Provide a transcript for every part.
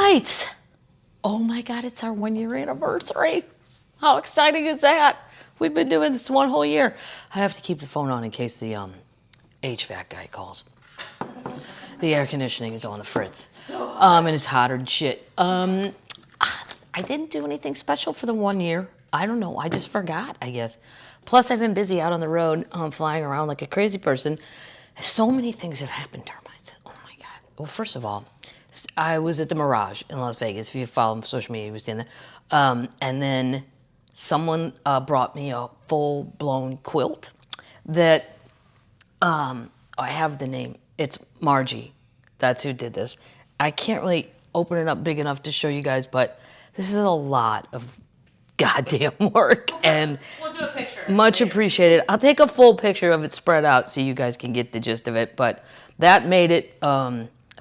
Termites! Oh my God, it's our 1 year anniversary. How exciting is that? We've been doing this one whole year. I have to keep the phone on in case the HVAC guy calls. The air conditioning is on the fritz. And it's hotter than shit. I didn't do anything special for the 1 year. I don't know, I just forgot, I guess. Plus, I've been busy out on the road, flying around like a crazy person. So many things have happened, termites. Oh my God. Well, first of all, I was at the Mirage in Las Vegas. If you follow social media, you've seen that. And then someone brought me a full-blown quilt that, I have the name. It's Margie. That's who did this. I can't really open it up big enough to show you guys, but this is a lot of goddamn work. Okay. And we'll do a picture. Much appreciated. I'll take a full picture of it spread out so you guys can get the gist of it. But that made it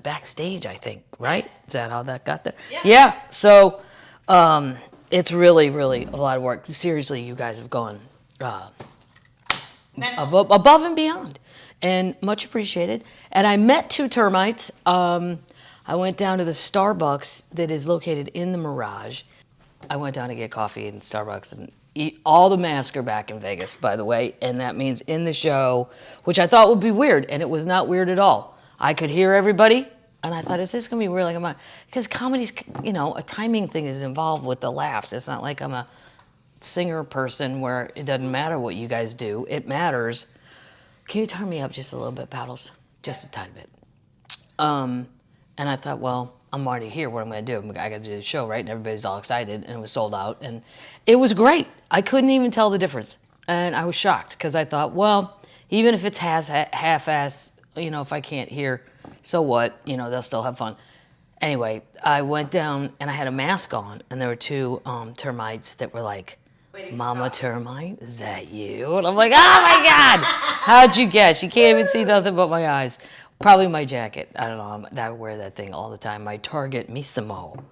backstage, I think, right? Is that how that got there? Yeah. So it's really, really a lot of work. Seriously, you guys have gone above and beyond. And much appreciated. And I met two termites. I went down to the Starbucks that is located in the Mirage. I went down to get coffee in Starbucks and eat. All the masks are back in Vegas, by the way. And that means in the show, which I thought would be weird. And it was not weird at all. I could hear everybody. And I thought, is this going to be weird? Like, because comedy's, you know, a timing thing is involved with the laughs. It's not like I'm a singer person where it doesn't matter what you guys do. It matters. Can you turn me up just a little bit, Paddles? Just a tiny bit. And I thought, well, I'm already here. What am I going to do? I got to do the show, right? And everybody's all excited, and it was sold out. And it was great. I couldn't even tell the difference. And I was shocked because I thought, well, even if it's half-ass, you know, if I can't hear, so what? You know, they'll still have fun. Anyway, I went down, and I had a mask on, and there were two termites that were like, Mama Termite, is that you? And I'm like, oh my God, how'd you guess? You can't even see nothing but my eyes. Probably my jacket. I don't know. I wear that thing all the time. My Target Misimo.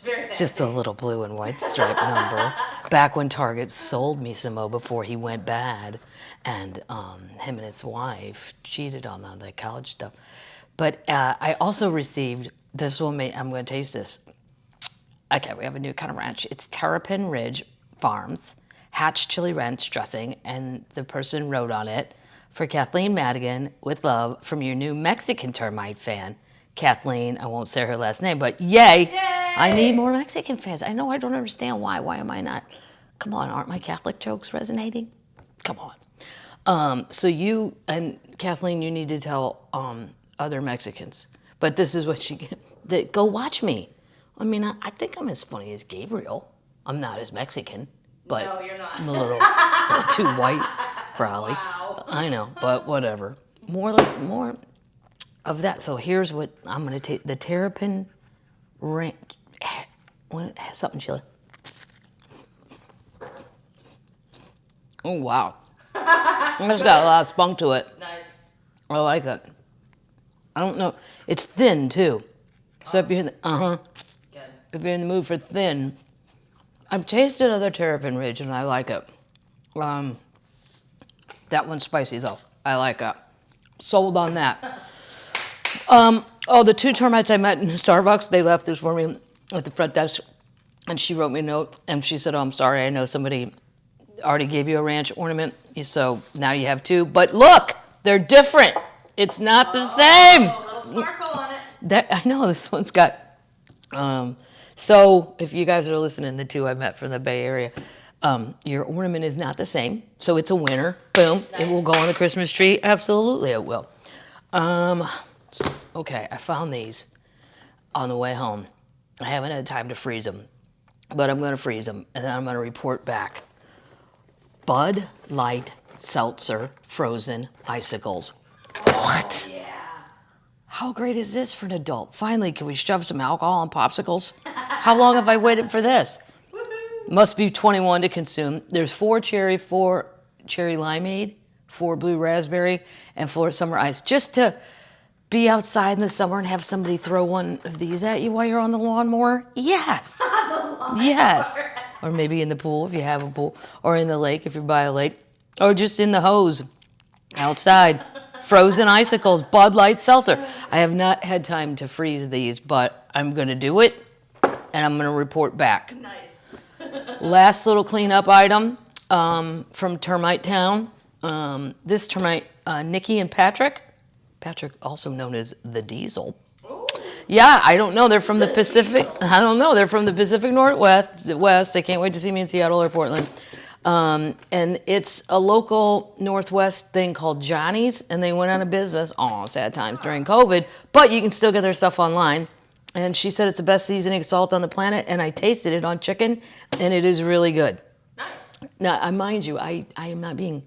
It's just a little blue and white stripe number. Back when Target sold Misimo before he went bad, and him and his wife cheated on the college stuff. But I also received this one. I'm going to taste this. Okay, we have a new kind of ranch. It's Terrapin Ridge Farms, Hatch Chili Ranch dressing, and the person wrote on it, for Kathleen Madigan, with love from your new Mexican termite fan, Kathleen. I won't say her last name, but yay! I need more Mexican fans. I know, I don't understand why. Why am I not? Come on, aren't my Catholic jokes resonating? Come on. So you and Kathleen, you need to tell other Mexicans. But this is what she go watch me. I mean, I think I'm as funny as Gabriel. I'm not as Mexican, but no, you're not. I'm a little too white, probably. Wow. I know, but whatever. More of that. So here's what I'm gonna take: the Terrapin ranch. It has something chili. Oh wow! It's got a lot of spunk to it. Nice. I like it. I don't know. It's thin too. So if you're in the, if you're in the mood for thin. I've tasted other Terrapin Ridge and I like it. That one's spicy though. I like it. Sold on that. The two termites I met in Starbucks, they left this for me at the front desk, and she wrote me a note and she said, "Oh, I'm sorry. I know somebody already gave you a ranch ornament, so now you have two. But look, they're different. It's not the same." A little sparkle on it. I know this one's got. So if you guys are listening, the two I met from the Bay Area, your ornament is not the same. So it's a winner. Boom. Nice. It will go on the Christmas tree. Absolutely it will. Okay, I found these on the way home. I haven't had time to freeze them, but I'm going to freeze them, and then I'm going to report back. Bud Light Seltzer Frozen Icicles. What? Yeah. How great is this for an adult? Finally, can we shove some alcohol on popsicles? How long have I waited for this? Must be 21 to consume. There's 4 cherry, 4 cherry limeade, 4 blue raspberry, and 4 summer ice. Just to be outside in the summer and have somebody throw one of these at you while you're on the lawnmower? Yes. Yes. Or maybe in the pool if you have a pool, or in the lake if you're by a lake, or just in the hose outside. Frozen Icicles, Bud Light Seltzer. I have not had time to freeze these, but I'm going to do it, and I'm going to report back. Nice. Last little cleanup item from Termite Town. This termite, Nikki and Patrick. Patrick, also known as the Diesel. Ooh. Yeah, I don't know. They're from the Pacific. I don't know. They're from the Pacific Northwest. They can't wait to see me in Seattle or Portland. And it's a local Northwest thing called Johnny's, and they went out of business. Oh, sad times during COVID. But you can still get their stuff online. And she said it's the best seasoning salt on the planet, and I tasted it on chicken, and it is really good. Nice. Now, mind you, I'm not being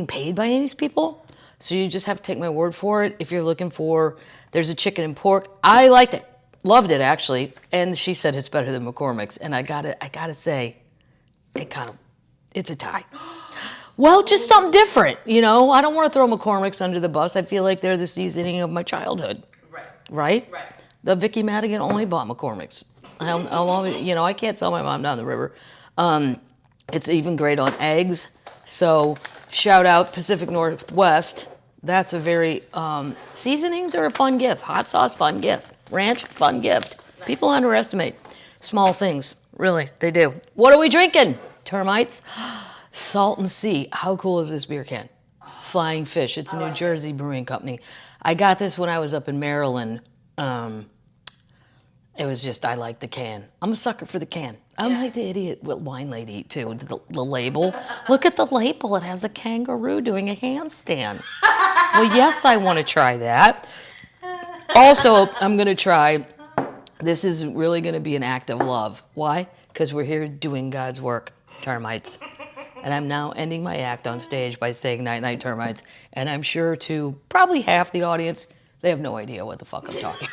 paid by any of these people, so you just have to take my word for it. If you're looking for, there's a chicken and pork. I liked it, loved it actually, and she said it's better than McCormick's, and I gotta say, it's a tie. Well, just something different, you know. I don't want to throw McCormick's under the bus. I feel like they're the seasoning of my childhood. Right? The Vicky Madigan only bought McCormick's. I'll always, you know, I can't sell my mom down the river. It's even great on eggs. So shout out Pacific Northwest. That's a very, seasonings are a fun gift. Hot sauce, fun gift. Ranch, fun gift. Nice. People underestimate small things. Really, they do. What are we drinking? Termites. Salt and Sea. How cool is this beer can? Flying Fish. It's a New Jersey brewing company. I got this when I was up in Maryland. It was just, I like the can. I'm a sucker for the can. I'm like the idiot wine lady, too. The label. Look at the label. It has the kangaroo doing a handstand. Well, yes, I want to try that. Also, I'm going to try, this is really going to be an act of love. Why? Because we're here doing God's work, termites. And I'm now ending my act on stage by saying night, night, termites. And I'm sure to probably half the audience, they have no idea what the fuck I'm talking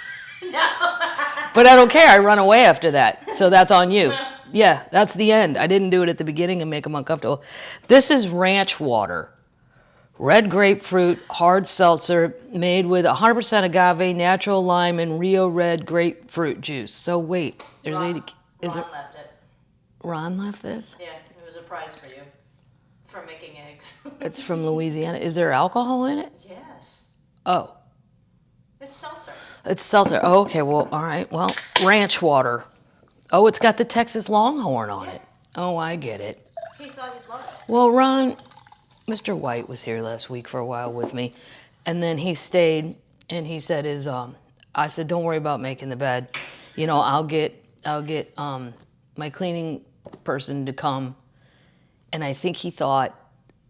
about. But I don't care. I run away after that. So that's on you. Yeah, that's the end. I didn't do it at the beginning and make them uncomfortable. This is ranch water. Red grapefruit, hard seltzer, made with 100% agave, natural lime, and Rio Red grapefruit juice. So wait, there's Ron, 80. Is Ron it? left it. Ron left this? Yeah, it was a prize for you for making eggs. It's from Louisiana. Is there alcohol in it? Yes. Oh. It's seltzer. It's seltzer. Oh, okay, well, all right. Well, ranch water. Oh, it's got the Texas Longhorn on it. Oh, I get it. He thought you'd love it. Well, Ron, Mr. White was here last week for a while with me, and then he stayed, and he said I said, don't worry about making the bed. You know, I'll get my cleaning person to come, and I think he thought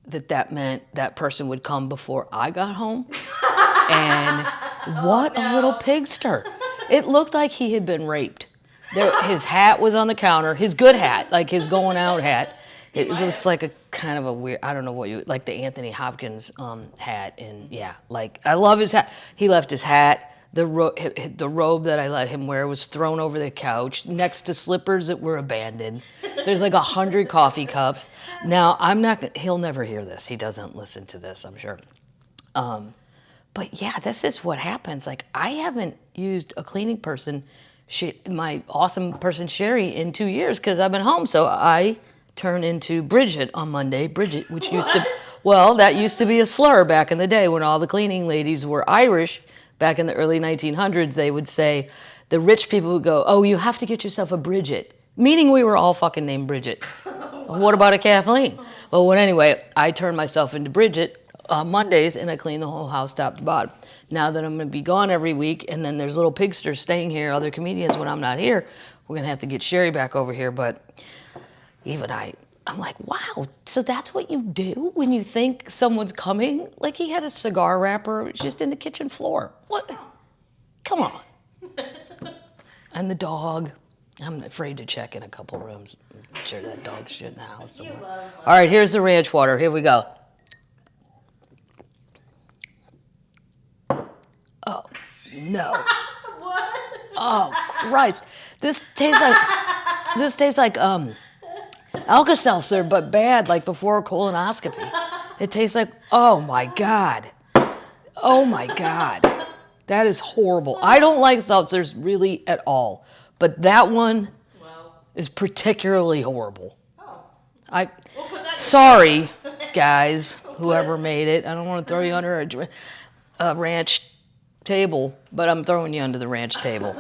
that meant that person would come before I got home. And what a little pigster. It looked like he had been raped. His hat was on the counter, his good hat, like his going out hat. It looks like a kind of a weird, I don't know what like the Anthony Hopkins hat. And yeah, like I love his hat. He left his hat. The robe that I let him wear was thrown over the couch next to slippers that were abandoned. There's like 100 coffee cups. Now, he'll never hear this. He doesn't listen to this, I'm sure. But yeah, this is what happens. Like, I haven't used a cleaning person, my awesome person Sherry, in 2 years because I've been home. So I turn into Bridget on Monday. Bridget, which that used to be a slur back in the day when all the cleaning ladies were Irish. Back in the early 1900s, they would say, the rich people would go, oh, you have to get yourself a Bridget, meaning we were all fucking named Bridget. Wow. What about a Kathleen? Well, anyway, I turned myself into Bridget on Mondays, and I clean the whole house top to bottom. Now that I'm going to be gone every week, and then there's little pigsters staying here, other comedians when I'm not here, we're going to have to get Sherry back over here. But even I'm like, wow, so that's what you do when you think someone's coming? Like, he had a cigar wrapper just in the kitchen floor. What? Come on. And the dog. I'm afraid to check in a couple rooms. I'm sure that dog's shit in the house somewhere. All right, here's the ranch water. Here we go. Oh, no. What? Oh, Christ. This tastes like Alka-Seltzer, but bad, like before a colonoscopy. It tastes like, oh my God. Oh my God. That is horrible. I don't like seltzers really at all, but that one is particularly horrible. Oh. Sorry, guys. whoever made it. I don't want to throw you under a ranch table, but I'm throwing you under the ranch table.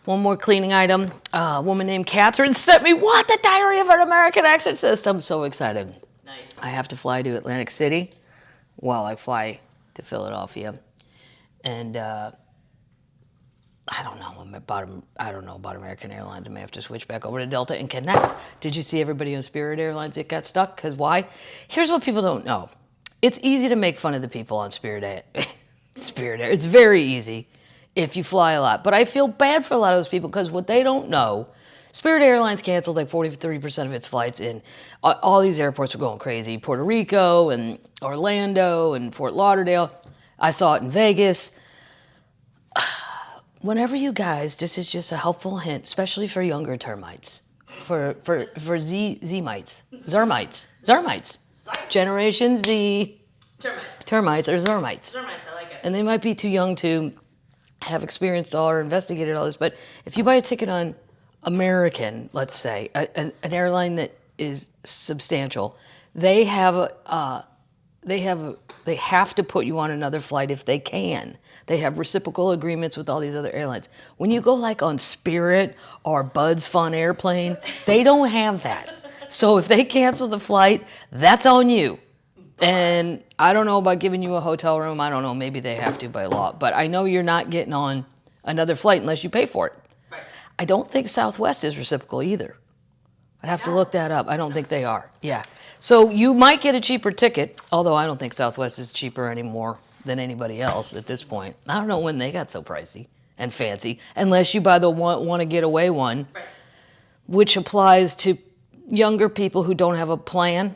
One more cleaning item. A woman named Catherine sent me, what, the Diary of an American Exorcist. I'm so excited. Nice. I have to fly to Atlantic City while I fly to Philadelphia. And I don't know about American Airlines. I may have to switch back over to Delta and connect. Did you see everybody on Spirit Airlines that got stuck? Because why? Here's what people don't know. It's easy to make fun of the people on Spirit Air. It's very easy if you fly a lot. But I feel bad for a lot of those people because what they don't know, Spirit Airlines canceled like 43% of its flights in all these airports were going crazy. Puerto Rico and Orlando and Fort Lauderdale. I saw it in Vegas. Whenever you guys, this is just a helpful hint, especially for younger termites, for Z-mites, Zermites, Generation Z. Termites or Zermites. Termites, I like it. And they might be too young to have experienced all or investigated all this, but if you buy a ticket on American, let's say, an airline that is substantial, they have to put you on another flight if they can. They have reciprocal agreements with all these other airlines. When you go like on Spirit or Bud's Fun Airplane, they don't have that. So if they cancel the flight, that's on you. And I don't know about giving you a hotel room. I don't know. Maybe they have to by law. But I know you're not getting on another flight unless you pay for it. Right. I don't think Southwest is reciprocal either. I'd have to look that up. I don't think they are. Yeah. So you might get a cheaper ticket, although I don't think Southwest is cheaper anymore than anybody else at this point. I don't know when they got so pricey and fancy, unless you buy the want to get away one, Right. which applies to younger people who don't have a plan.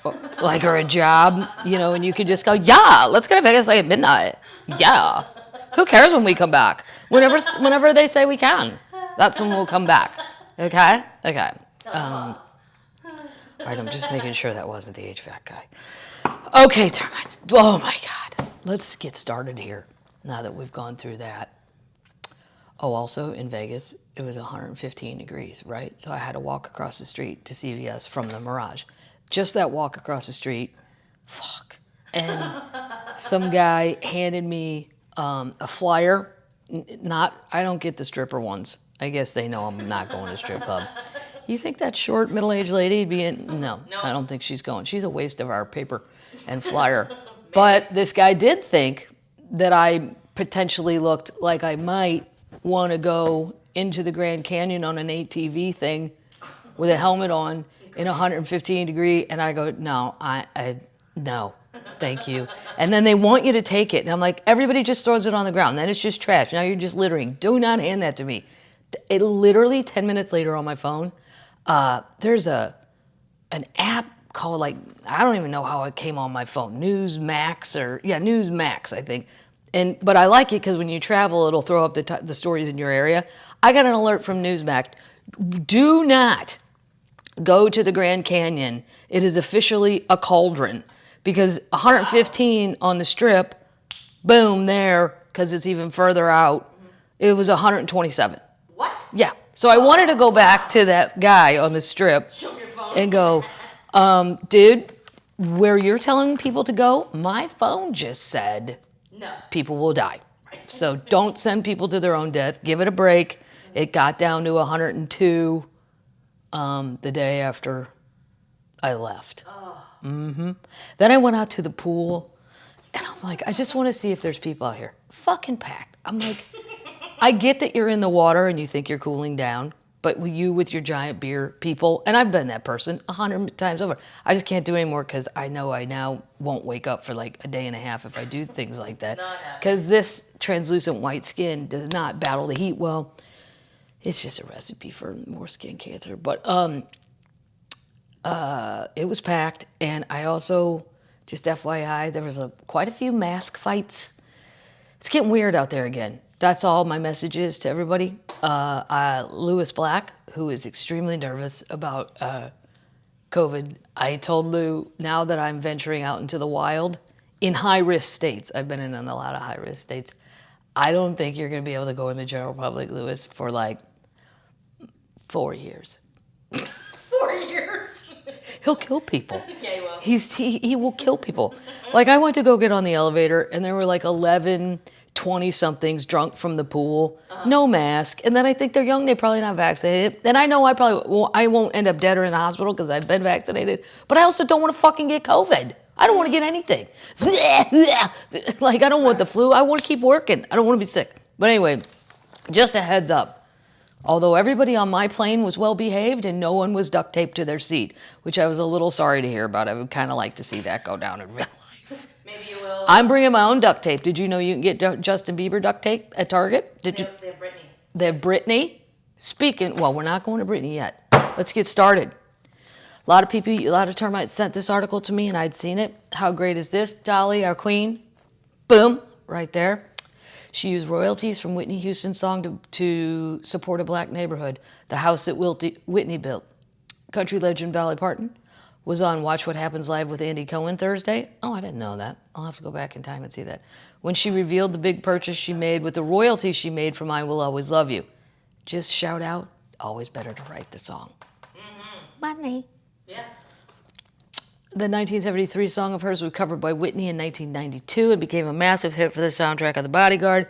Or a job, and you can just go, yeah, let's go to Vegas like at midnight. Yeah. Who cares when we come back? Whenever they say we can, that's when we'll come back. Okay? Okay. All right, I'm just making sure that wasn't the HVAC guy. Okay, termites. Oh my God. Let's get started here now that we've gone through that. Oh, also in Vegas, it was 115 degrees, right? So I had to walk across the street to CVS from the Mirage. Just that walk across the street, and some guy handed me a flyer. I don't get the stripper ones. I guess they know I'm not going to strip club. You think that short middle-aged lady would be in? No, I don't think she's going. She's a waste of our paper and flyer. But this guy did think that I potentially looked like I might want to go into the Grand Canyon on an ATV thing with a helmet on in 115 degree, and I go, no, no, thank you. And then they want you to take it, and I'm like, everybody just throws it on the ground. Then it's just trash. Now you're just littering. Do not hand that to me. It literally 10 minutes later on my phone, there's an app called I don't even know how it came on my phone, News Max, I think. But I like it because when you travel, it'll throw up the stories in your area. I got an alert from Newsmax. Do not go to the Grand Canyon. It is officially a cauldron because 115 on the strip, boom, there, because it's even further out, it was 127. What? Yeah. So I wanted to go back to that guy on the strip and go, dude, where you're telling people to go, my phone just said no. People will die. So don't send people to their own death. Give it a break. It got down to 102 the day after I left. Then I went out to the pool, and I'm like, I just want to see if there's people out here. Fucking packed. I'm like, I get that you're in the water and you think you're cooling down, but you with your giant beer people, and I've been that person 100 times over. I just can't do it anymore because I know I now won't wake up for like a day and a half if I do things like that. Because this translucent white skin does not battle the heat well. It's just a recipe for more skin cancer. But it was packed, and I also, just FYI, there was quite a few mask fights. It's getting weird out there again. That's all my message is to everybody. Lewis Black, who is extremely nervous about COVID, I told Lou, now that I'm venturing out into the wild, in high-risk states, I've been in a lot of high-risk states, I don't think you're going to be able to go in the general public, Lewis, for like 4 years. 4 years? He'll kill people. Yeah, he will. He will kill people. Like, I went to go get on the elevator, and there were like 11 20-somethings drunk from the pool, no mask, and then I think they're young, they're probably not vaccinated. And I know I won't end up dead or in the hospital because I've been vaccinated, but I also don't want to fucking get COVID. I don't want to get anything. Like, I don't want the flu. I want to keep working. I don't want to be sick. But anyway, just a heads up. Although everybody on my plane was well behaved and no one was duct taped to their seat, which I was a little sorry to hear about. I would kind of like to see that go down in real life. Maybe you will. I'm bringing my own duct tape. Did you know you can get Justin Bieber duct tape at Target? They have Brittany. They have Britney. Speaking, well, we're not going to Britney yet. Let's get started. A lot of termites sent this article to me, and I'd seen it. How great is this? Dolly, our queen. Boom, right there. She used royalties from Whitney Houston's song to support a black neighborhood, the house that Whitney built. Country legend Dolly Parton was on Watch What Happens Live with Andy Cohen Thursday. Oh, I didn't know that. I'll have to go back in time and see that. When she revealed the big purchase she made with the royalties she made from I Will Always Love You. Just shout out, always better to write the song. Money. Yeah. The 1973 song of hers was covered by Whitney in 1992 and became a massive hit for the soundtrack of The Bodyguard.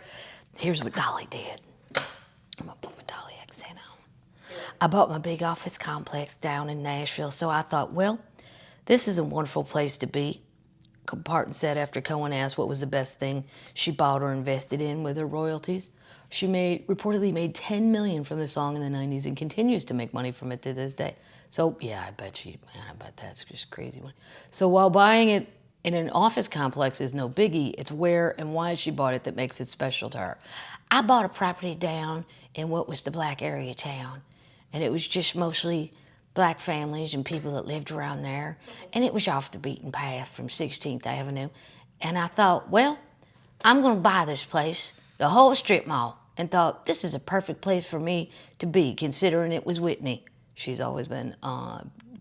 Here's what Dolly did. I'm going to put my Dolly accent on. I bought my big office complex down in Nashville, so I thought, well, this is a wonderful place to be. Parton said after Cohen asked what was the best thing she bought or invested in with her royalties. She reportedly made $10 million from the song in the 90s and continues to make money from it to this day. So, yeah, I bet that's just crazy money. So while buying it in an office complex is no biggie, it's where and why she bought it that makes it special to her. I bought a property down in what was the black area town, and it was just mostly black families and people that lived around there, and it was off the beaten path from 16th Avenue. And I thought, well, I'm going to buy this place, the whole strip mall, and thought this is a perfect place for me to be, considering it was Whitney. She's always been,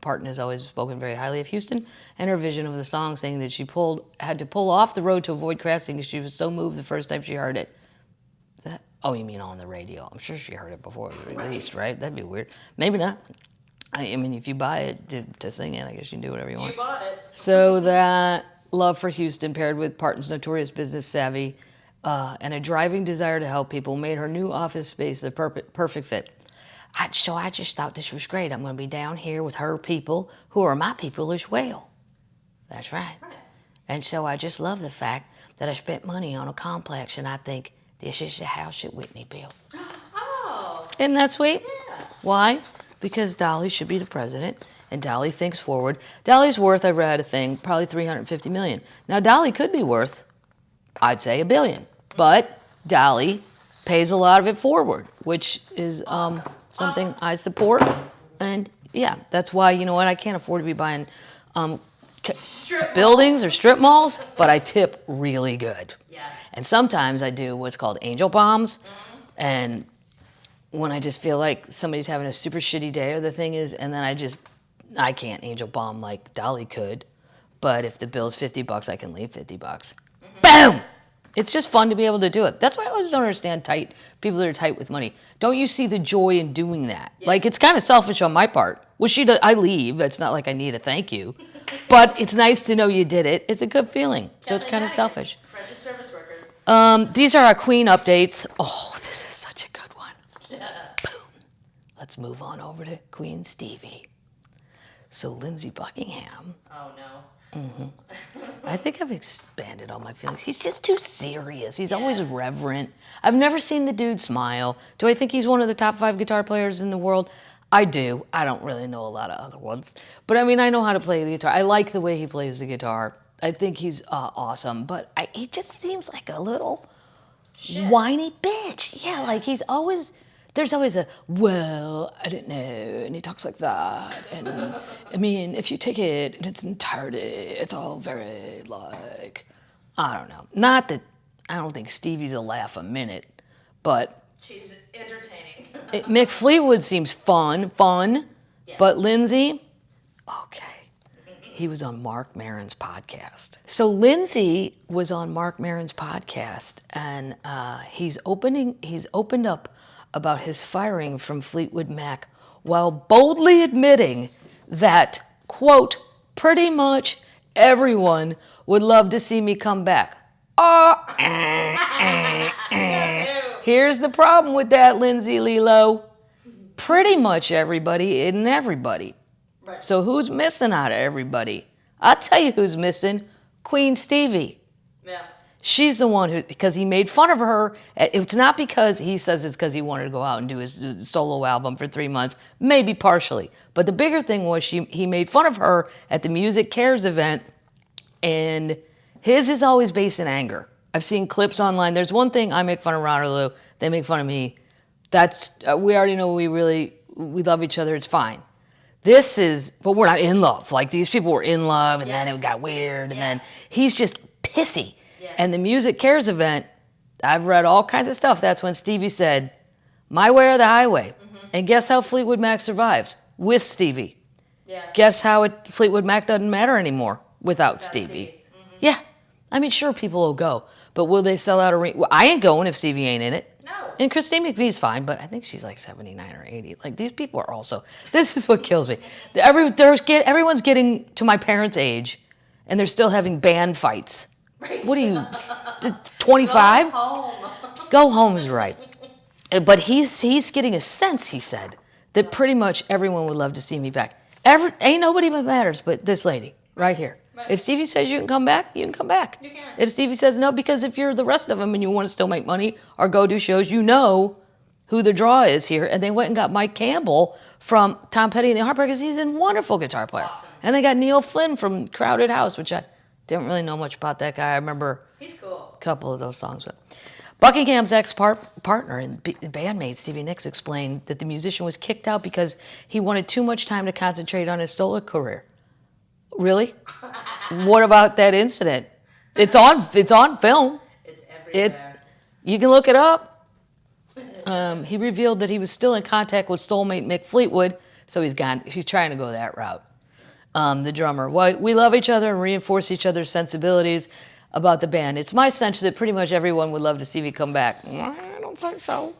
Parton has always spoken very highly of Houston and her vision of the song, saying that she had to pull off the road to avoid crashing because she was so moved the first time she heard it. Is that? Oh, you mean on the radio? I'm sure she heard it before it was released, right? That'd be weird. Maybe not. I mean, if you buy it to sing it, I guess you can do whatever you want. You bought it. So that love for Houston paired with Parton's notorious business savvy and a driving desire to help people made her new office space a perfect fit. So I just thought this was great. I'm going to be down here with her people, who are my people as well. That's right. And so I just love the fact that I spent money on a complex, and I think this is the house that Whitney built. Oh. Isn't that sweet? Yeah. Why? Because Dolly should be the president, and Dolly thinks forward. Dolly's worth, I read a thing, probably $350 million. Now, Dolly could be worth, I'd say, $1 billion. But Dolly pays a lot of it forward, which is something I support. And yeah, that's why, you know what, I can't afford to be buying buildings or strip malls, but I tip really good. Yeah. And sometimes I do what's called angel bombs. And when I just feel like somebody's having a super shitty day or the thing is, and then I can't angel bomb like Dolly could, but if the bill's $50, I can leave $50. Boom! It's just fun to be able to do it. That's why I always don't understand people that are tight with money. Don't you see the joy in doing that? Yeah. Like, it's kind of selfish on my part. Well, I leave. It's not like I need a thank you. But it's nice to know you did it. It's a good feeling. So it's kind of selfish. Friends of service workers. These are our Queen updates. Oh, this is such a good one. Yeah. Boom. Let's move on over to Queen Stevie. So Lindsey Buckingham. Oh, no. I think I've expanded on my feelings. He's just too serious. He's always reverent. I've never seen the dude smile. Do I think he's one of the top 5 guitar players in the world? I do. I don't really know a lot of other ones. But I mean, I know how to play the guitar. I like the way he plays the guitar. I think he's awesome. But he just seems like a little whiny bitch. Yeah, like there's always a, well, I didn't know, and he talks like that, and I mean, if you take it in its entirety, it's all very, like, I don't know. Not that, I don't think Stevie's a laugh a minute, but... She's entertaining. Mick Fleetwood seems fun, yeah. But Lindsey, okay. He was on Mark Maron's podcast. So Lindsey was on Mark Maron's podcast, and he's opened up about his firing from Fleetwood Mac while boldly admitting that quote, pretty much everyone would love to see me come back. Here's the problem with that, Lindsay Lilo. Pretty much everybody isn't everybody. Right. So who's missing out of everybody? I'll tell you who's missing. Queen Stevie. Yeah. She's the one who, because he made fun of her. It's not because he says it's because he wanted to go out and do his solo album for 3 months, maybe partially. But the bigger thing was he made fun of her at the Music Cares event, and his is always based in anger. I've seen clips online. There's one thing, I make fun of Ron or Lou, they make fun of me. That's, we already know we love each other, it's fine. This is, but we're not in love. Like, these people were in love, and then it got weird, and then he's just pissy. Yeah. And the Music Cares event, I've read all kinds of stuff. That's when Stevie said, my way or the highway. Mm-hmm. And guess how Fleetwood Mac survives? With Stevie. Yeah. Guess how Fleetwood Mac doesn't matter anymore without Stevie. Mm-hmm. Yeah. I mean, sure, people will go, but will they sell out arena? Well, I ain't going if Stevie ain't in it. No. And Christine McVie's fine, but I think she's like 79 or 80. Like, these people are also, this is what kills me. Everyone's getting to my parents' age, and they're still having band fights. Right. What are you, 25? Go home. Go home is right. But he's getting a sense, he said, that pretty much everyone would love to see me back. Ain't nobody but matters but this lady right here. Right. If Stevie says you can come back, you can come back. You can. If Stevie says no, because if you're the rest of them and you want to still make money or go do shows, you know who the draw is here. And they went and got Mike Campbell from Tom Petty and the Heartbreakers. He's a wonderful guitar player. Awesome. And they got Neil Flynn from Crowded House, which I didn't really know much about that guy. I remember he's cool. A couple of those songs. But Buckingham's ex-partner and bandmate Stevie Nicks explained that the musician was kicked out because he wanted too much time to concentrate on his solo career. Really? What about that incident? It's on film. It's everywhere. You can look it up. He revealed that he was still in contact with soulmate Mick Fleetwood, so he's trying to go that route. The drummer. Well, we love each other and reinforce each other's sensibilities about the band. It's my sense that pretty much everyone would love to see me come back. I don't think so.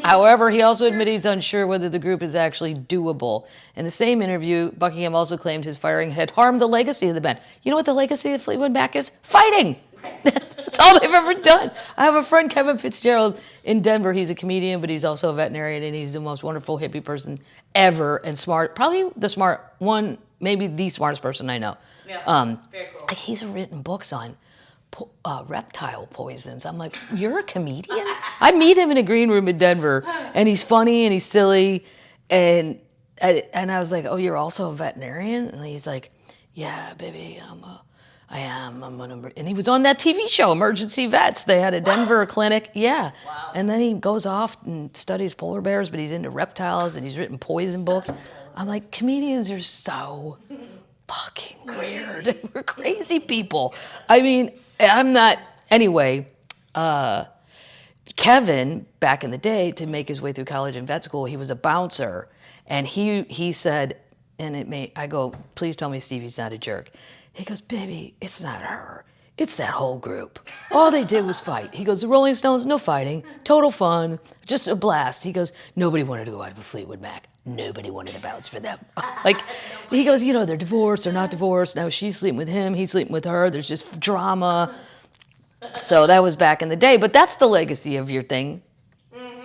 However, he also admitted he's unsure whether the group is actually doable. In the same interview, Buckingham also claimed his firing had harmed the legacy of the band. You know what the legacy of Fleetwood Mac is? Fighting! That's all they've ever done. I have a friend, Kevin Fitzgerald, in Denver. He's a comedian, but he's also a veterinarian, and he's the most wonderful hippie person ever and smart. Probably the smart one, maybe the smartest person I know. Yeah, very cool. He's written books on reptile poisons. I'm like, you're a comedian? I meet him in a green room in Denver, and he's funny and he's silly, and I was like, oh, you're also a veterinarian? And he's like, yeah, baby, I am. I'm a number. And he was on that TV show, Emergency Vets. They had a Denver clinic. Yeah. Wow. And then he goes off and studies polar bears, but he's into reptiles, and he's written poison books. I'm like, comedians are so fucking weird. We're crazy people. I mean, I'm not. Anyway, Kevin, back in the day, to make his way through college and vet school, he was a bouncer. And he said, I go, please tell me Stevie's not a jerk. He goes, baby, it's not her. It's that whole group. All they did was fight. He goes, the Rolling Stones, no fighting, total fun, just a blast. He goes, nobody wanted to go out with Fleetwood Mac. Nobody wanted to bounce for them. Like, he goes, you know, they're divorced, they're not divorced. Now she's sleeping with him, he's sleeping with her. There's just drama. So that was back in the day. But that's the legacy of your thing,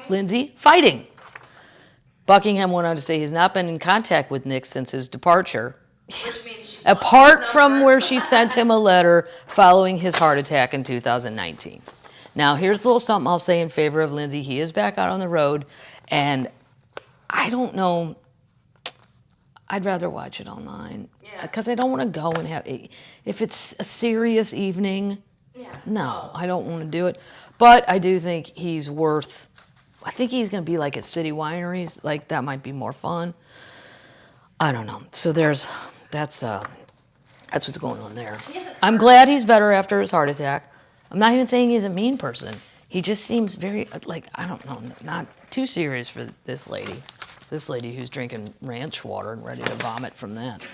Lindsay, fighting. Buckingham went on to say he's not been in contact with Nick since his departure. Which means she Apart from where she sent him a letter following his heart attack in 2019. Now, here's a little something I'll say in favor of Lindsay. He is back out on the road, and I don't know. I'd rather watch it online because I don't want to go and have. If it's a serious evening, no, I don't want to do it. But I do think he's worth. I think he's going to be like at city wineries. Like, that might be more fun. I don't know. So that's what's going on there. I'm glad he's better after his heart attack. I'm not even saying he's a mean person. He just seems very, like, I don't know, not too serious for this lady. This lady who's drinking ranch water and ready to vomit from that.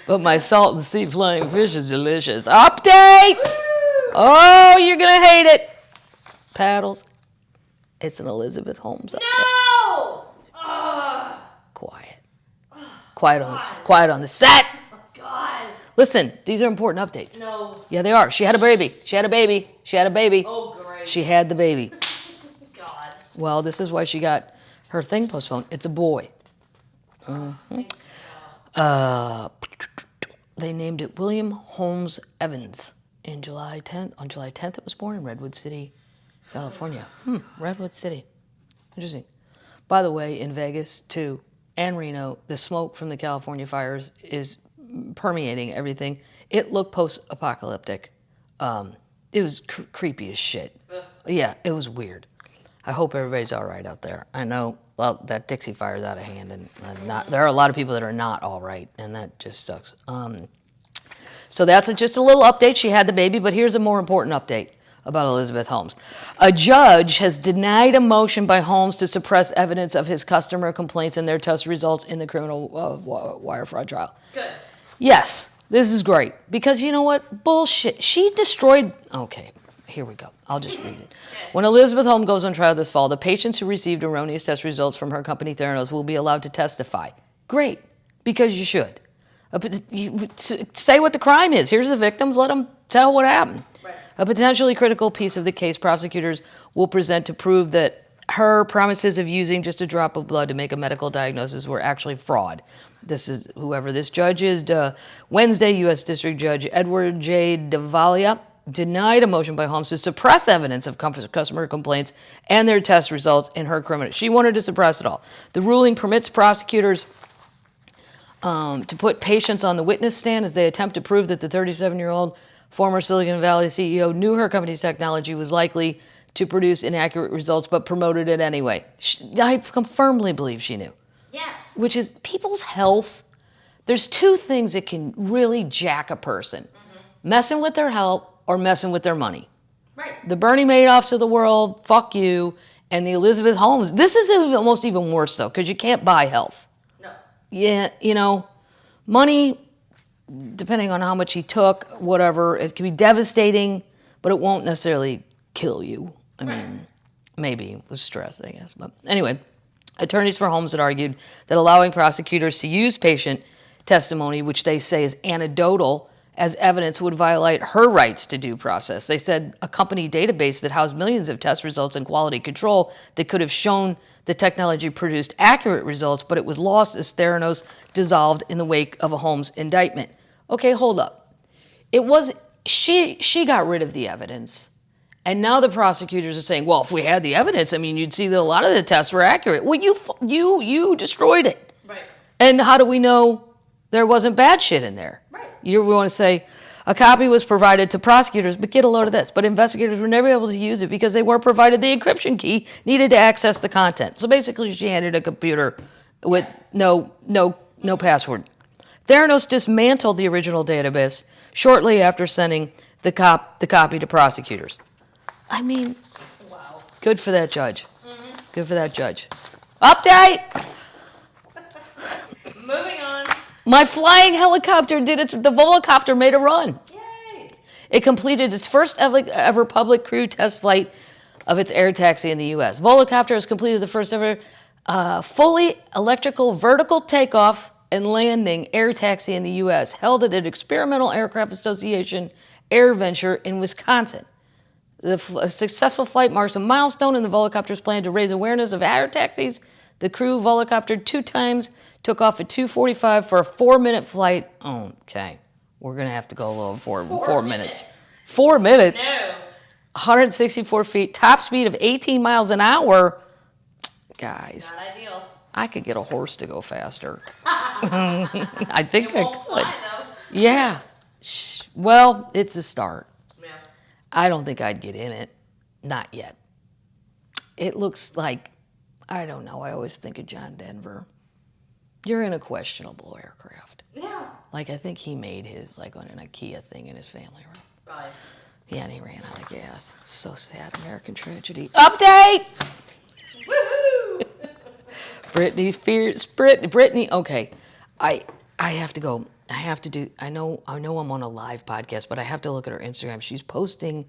But my salt and sea flying fish is delicious. Update! Oh, you're going to hate it. Paddles. It's an Elizabeth Holmes update. No! Quiet. quiet on the set. God. Listen, these are important updates. No. Yeah, they are. She had a baby. She had a baby. She had a baby. Oh, great. She had the baby. God. Well, this is why she got her thing postponed. It's a boy. Mm-hmm. They named it William Holmes Evans on July 10th, it was born in Redwood City, California. Redwood City. Interesting. By the way, in Vegas, too, and Reno, the smoke from the California fires is permeating everything. It looked post-apocalyptic. It was creepy as shit. Ugh. Yeah, it was weird. I hope everybody's all right out there. I know, well, that Dixie Fire's out of hand, and there are a lot of people that are not all right, and that just sucks. So that's just a little update. She had the baby, but here's a more important update about Elizabeth Holmes. A judge has denied a motion by Holmes to suppress evidence of his customer complaints and their test results in the criminal wire fraud trial. Good. Yes, this is great, because you know what? Bullshit. She destroyed... Okay, here we go. I'll just read it. When Elizabeth Holmes goes on trial this fall, the patients who received erroneous test results from her company Theranos will be allowed to testify. Great, because you should. Say what the crime is. Here's the victims. Let them tell what happened. Right. A potentially critical piece of the case prosecutors will present to prove that her promises of using just a drop of blood to make a medical diagnosis were actually fraud. This is whoever this judge is. Wednesday, U.S. District Judge Edward J. Davalia denied a motion by Holmes to suppress evidence of customer complaints and their test results in her criminal. She wanted to suppress it all. The ruling permits prosecutors to put patients on the witness stand as they attempt to prove that the 37-year-old former Silicon Valley CEO knew her company's technology was likely to produce inaccurate results, but promoted it anyway. I firmly believe she knew. Yes. Which is people's health. There's two things that can really jack a person. Messing with their health or messing with their money. Right. The Bernie Madoffs of the world, fuck you, and the Elizabeth Holmes. This is almost even worse, though, because you can't buy health. No. Yeah, you know, money, depending on how much he took, whatever, it can be devastating, but it won't necessarily kill you. I mean, maybe with stress, I guess. But anyway, attorneys for Holmes had argued that allowing prosecutors to use patient testimony, which they say is anecdotal, as evidence would violate her rights to due process. They said a company database that housed millions of test results and quality control that could have shown the technology produced accurate results, but it was lost as Theranos dissolved in the wake of a Holmes indictment. Okay, hold up. It was, she got rid of the evidence. And now the prosecutors are saying, well, if we had the evidence, I mean, you'd see that a lot of the tests were accurate. Well, you destroyed it. Right. And how do we know there wasn't bad shit in there? Right. You want to say a copy was provided to prosecutors, but get a load of this. But investigators were never able to use it because they weren't provided the encryption key needed to access the content. So basically, she handed a computer with no password. Theranos dismantled the original database shortly after sending the copy to prosecutors. I mean, Wow. good for that judge. Good for that judge. Update! Moving on. My flying helicopter the Volocopter made a run. Yay. It completed its first ever public crew test flight of its air taxi in the U.S. Volocopter has completed the first ever fully electrical vertical takeoff and landing air taxi in the U.S., held at an Experimental Aircraft Association air venture in Wisconsin. The successful flight marks a milestone in the Volocopter's plan to raise awareness of air taxis. The crew Volocoptered 2 times, took off at 2:45 for a 4-minute flight. Okay, we're going to have to go a little 4 minutes. 4 minutes? No. 164 feet, top speed of 18 miles an hour. Guys, Not ideal. I could get a horse to go faster. I think I Won't could. fly, though. Yeah. Well, it's a start. Yeah. I don't think I'd get in it. Not yet. It looks like, I don't know, I always think of John Denver. You're in a questionable aircraft. Yeah. Like, I think he made his, like, on an IKEA thing in his family room. Right. Yeah, and he ran out of gas. So sad, American tragedy. Update! Woohoo! Britney Spears, Britney, okay. I have to go. I have to do, I know I'm on a live podcast, but I have to look at her Instagram. She's posting,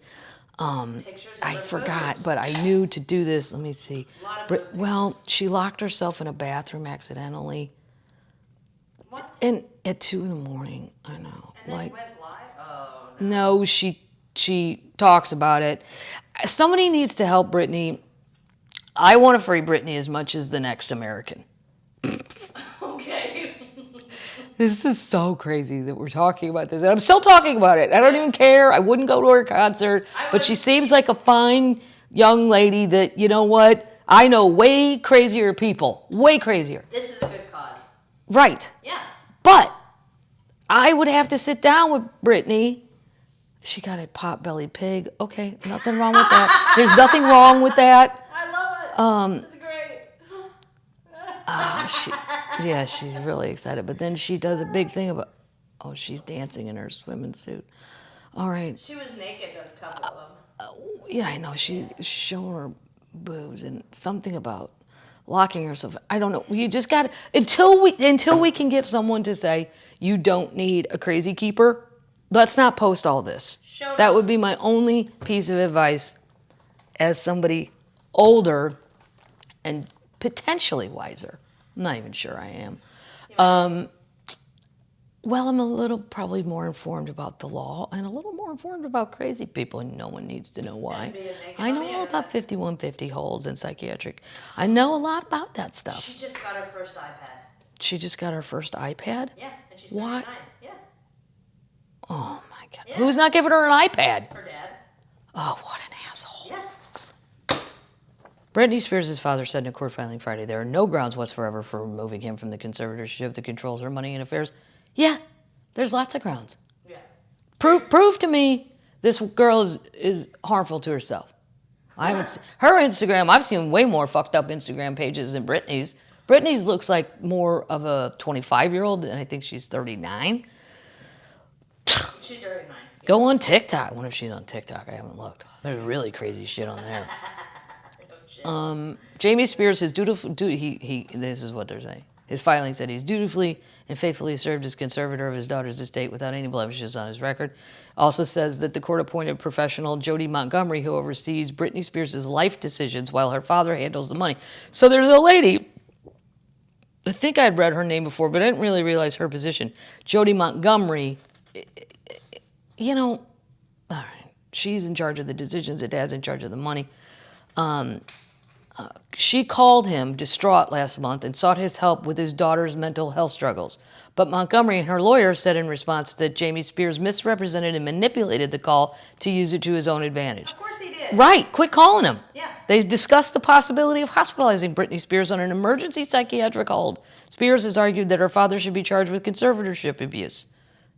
Pictures of I her forgot, boobs. but I knew to do this. Let me see. A lot of boob Well, she locked herself in a bathroom accidentally. What? And at 2 a.m, I know. And then Like, went live? Oh, no. no, she talks about it. Somebody needs to help Brittany. I want to free Brittany as much as the next American. Okay. This is so crazy that we're talking about this. And I'm still talking about it. I don't even care. I wouldn't go to her concert. But she seems like a fine young lady that, you know what? I know way crazier people. Way crazier. This is a good cause. Right. Yeah. But I would have to sit down with Brittany. She got a pot-bellied pig. Okay, nothing wrong with that. There's nothing wrong with that. I love it. It's great. She's really excited. But then she does a big thing about, she's dancing in her swimming suit. All right. She was naked a couple of them. Yeah, I know. She's showing her boobs and something about locking herself. I don't know. You just got to, until we can get someone to say, you don't need a crazy keeper, let's not post all this. That would be my only piece of advice as somebody older and potentially wiser. I'm not even sure I am. Well, I'm a little probably more informed about the law and a little more informed about crazy people, and no one needs to know why. I know all about 5150 holds and psychiatric. I know a lot about that stuff. She just got her first iPad. She just got her first iPad? Yeah, and she's Why? 99. Yeah. Oh, my God. Yeah. Who's not giving her an iPad? Her dad. Oh, what an asshole. Yeah. Britney Spears' father said in a court filing Friday there are no grounds whatsoever for removing him from the conservatorship that controls her money and affairs. Yeah, there's lots of grounds. Yeah. Prove to me this girl is harmful to herself. I haven't her Instagram. I've seen way more fucked up Instagram pages than Britney's. Britney's looks like more of a 25-year-old, and I think she's 39. She's 39. Go on TikTok. I wonder if she's on TikTok. I haven't looked. There's really crazy shit on there. Jamie Spears, his dutiful, this is what they're saying. His filing said he's dutifully and faithfully served as conservator of his daughter's estate without any blemishes on his record. Also says that the court-appointed professional Jody Montgomery, who oversees Britney Spears' life decisions while her father handles the money. So there's a lady, I think I'd read her name before, but I didn't really realize her position. Jody Montgomery, you know, all right, she's in charge of the decisions. Her dad's in charge of the money. She called him distraught last month and sought his help with his daughter's mental health struggles. But Montgomery and her lawyer said in response that Jamie Spears misrepresented and manipulated the call to use it to his own advantage. Of course he did. Right, quit calling him. Yeah. They discussed the possibility of hospitalizing Britney Spears on an emergency psychiatric hold. Spears has argued that her father should be charged with conservatorship abuse.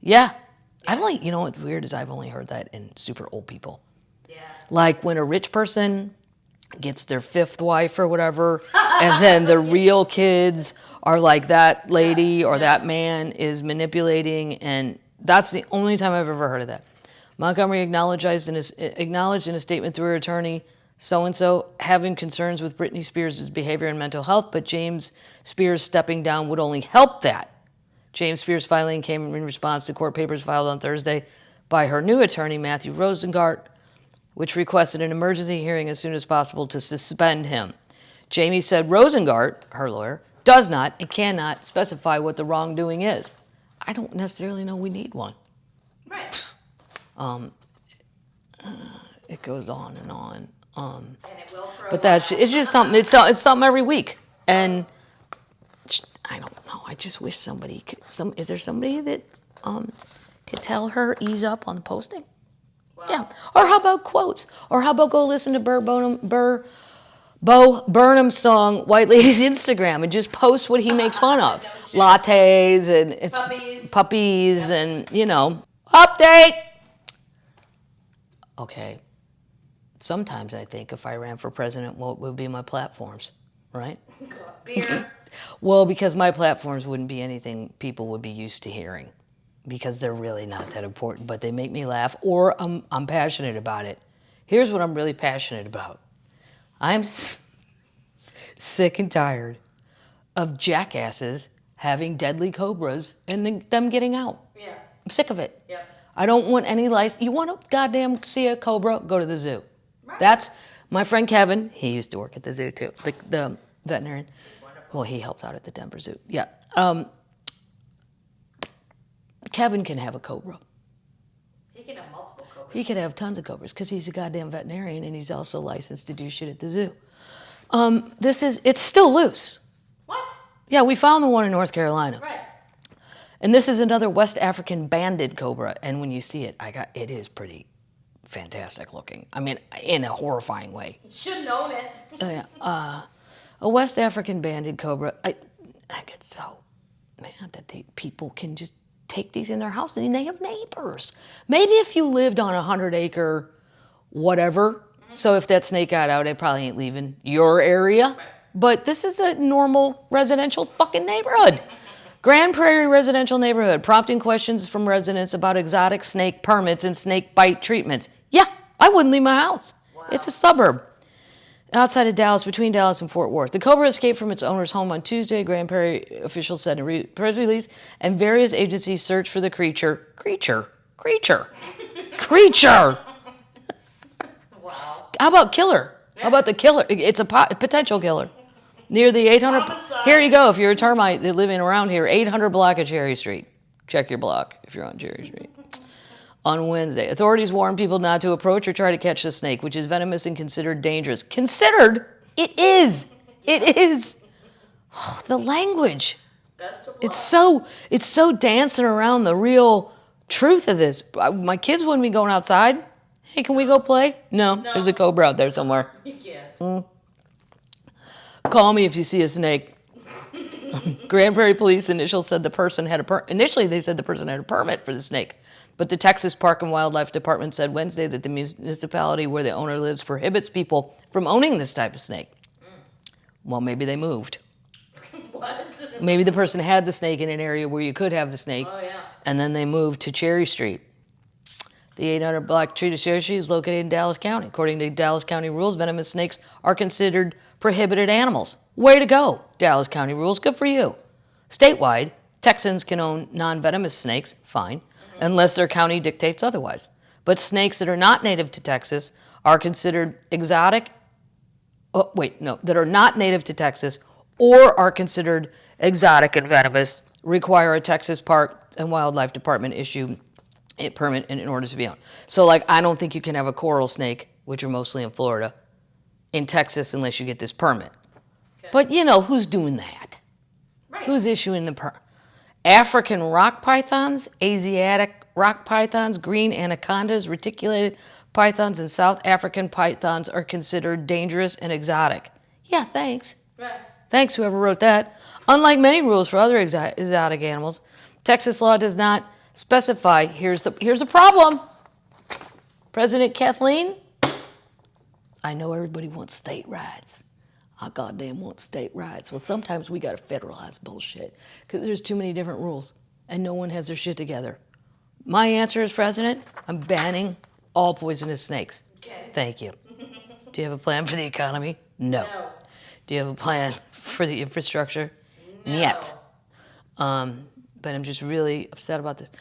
Yeah. You know what's weird is I've only heard that in super old people. Yeah. Like when a rich person gets their fifth wife or whatever, and then the real kids are like that lady or that man is manipulating, and that's the only time I've ever heard of that. Montgomery acknowledged in a statement through her attorney, so-and-so, having concerns with Britney Spears' behavior and mental health, but James Spears stepping down would only help that. James Spears' filing came in response to court papers filed on Thursday by her new attorney, Matthew Rosengart, which requested an emergency hearing as soon as possible to suspend him. Jamie said Rosengart, her lawyer, does not and cannot specify what the wrongdoing is. I don't necessarily know we need one. Right. It goes on and on. And it will for a But while. it's just something. It's something every week, and I don't know. I just wish somebody could. Is there somebody that could tell her ease up on the posting? Well, Yeah. Or how about quotes? Or how about go listen to Bo Burnham's song "White Lady's Instagram" and just post what he makes fun of, lattes and puppies, and update. Okay. Sometimes I think if I ran for president, what would be my platforms, right? beer. Well, because my platforms wouldn't be anything people would be used to hearing, because they're really not that important, but they make me laugh, or I'm passionate about it. Here's what I'm really passionate about. I'm sick and tired of jackasses having deadly cobras and them getting out. Yeah. I'm sick of it. Yeah. I don't want any license. You want to goddamn see a cobra? Go to the zoo. Right. That's my friend Kevin. He used to work at the zoo too, the veterinarian. It's wonderful. Well, he helped out at the Denver Zoo. Yeah. Kevin can have a cobra. He can have multiple cobras. He could have tons of cobras because he's a goddamn veterinarian and he's also licensed to do shit at the zoo. It's still loose. What? Yeah, we found the one in North Carolina. Right. And this is another West African banded cobra. And when you see it, it is pretty fantastic looking. I mean, in a horrifying way. You should own it. A West African banded cobra. I get so mad that people can just take these in their house and they have neighbors. Maybe if you lived on 100-acre whatever, so if that snake got out, it probably ain't leaving your area. Right. But this is a normal residential fucking neighborhood. Grand Prairie residential neighborhood, prompting questions from residents about exotic snake permits and snake bite treatments. Yeah, I wouldn't leave my house. Wow. It's a suburb outside of Dallas, between Dallas and Fort Worth. The cobra escaped from its owner's home on Tuesday, Grand Prairie officials said in a press release, and various agencies searched for the creature. Wow. How about killer? How about the killer? It's a potential killer. Near the 800... Homicide. Here you go, if you're a termite living around here, 800 block of Cherry Street. Check your block if you're on Cherry Street. On Wednesday, authorities warned people not to approach or try to catch the snake, which is venomous and considered dangerous. Considered? It is. It is. Oh, the language. Best of luck. It's so dancing around the real truth of this. My kids wouldn't be going outside. Hey, can we go play? No. There's a cobra out there somewhere. You can't. Call me if you see a snake. Grand Prairie Police initially said the person had a permit for the snake. But the Texas Park and Wildlife Department said Wednesday that the municipality where the owner lives prohibits people from owning this type of snake. Well, maybe they moved. What? Maybe the person had the snake in an area where you could have the snake. Oh, yeah. And then they moved to Cherry Street. The 800 block street of Cherry Street is located in Dallas County. According to Dallas County rules, venomous snakes are considered prohibited animals. Way to go, Dallas County rules. Good for you. Statewide, Texans can own non-venomous snakes, fine, unless their county dictates otherwise. But snakes that are not native to Texas are considered exotic. That are not native to Texas or are considered exotic and venomous require a Texas Park and Wildlife Department issue a permit in order to be owned. So, I don't think you can have a coral snake, which are mostly in Florida, in Texas unless you get this permit. Okay. But who's doing that? Right. Who's issuing the permit? African rock pythons, Asiatic rock pythons, green anacondas, reticulated pythons, and South African pythons are considered dangerous and exotic. Yeah, thanks. Right. Thanks, whoever wrote that. Unlike many rules for other exotic animals, Texas law does not specify. Here's the problem. President Kathleen, I know everybody wants state rights. I goddamn want state rights. Well, sometimes we got to federalize bullshit because there's too many different rules and no one has their shit together. My answer as president, I'm banning all poisonous snakes. Okay. Thank you. Do you have a plan for the economy? No. Do you have a plan for the infrastructure? No. Yet. But I'm just really upset about this.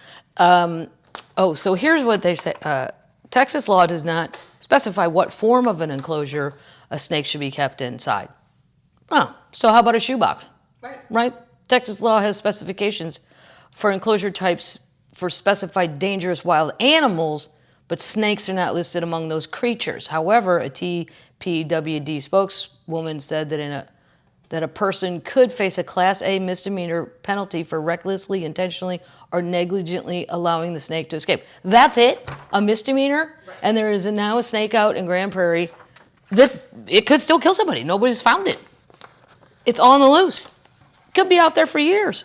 So here's what they say. Texas law does not specify what form of an enclosure a snake should be kept inside. Oh, so how about a shoebox? Right? Texas law has specifications for enclosure types for specified dangerous wild animals, but snakes are not listed among those creatures. However, a TPWD spokeswoman said that a person could face a Class A misdemeanor penalty for recklessly, intentionally, or negligently allowing the snake to escape. That's it? A misdemeanor? Right. And there is now a snake out in Grand Prairie that it could still kill somebody. Nobody's found it. It's on the loose. Could be out there for years.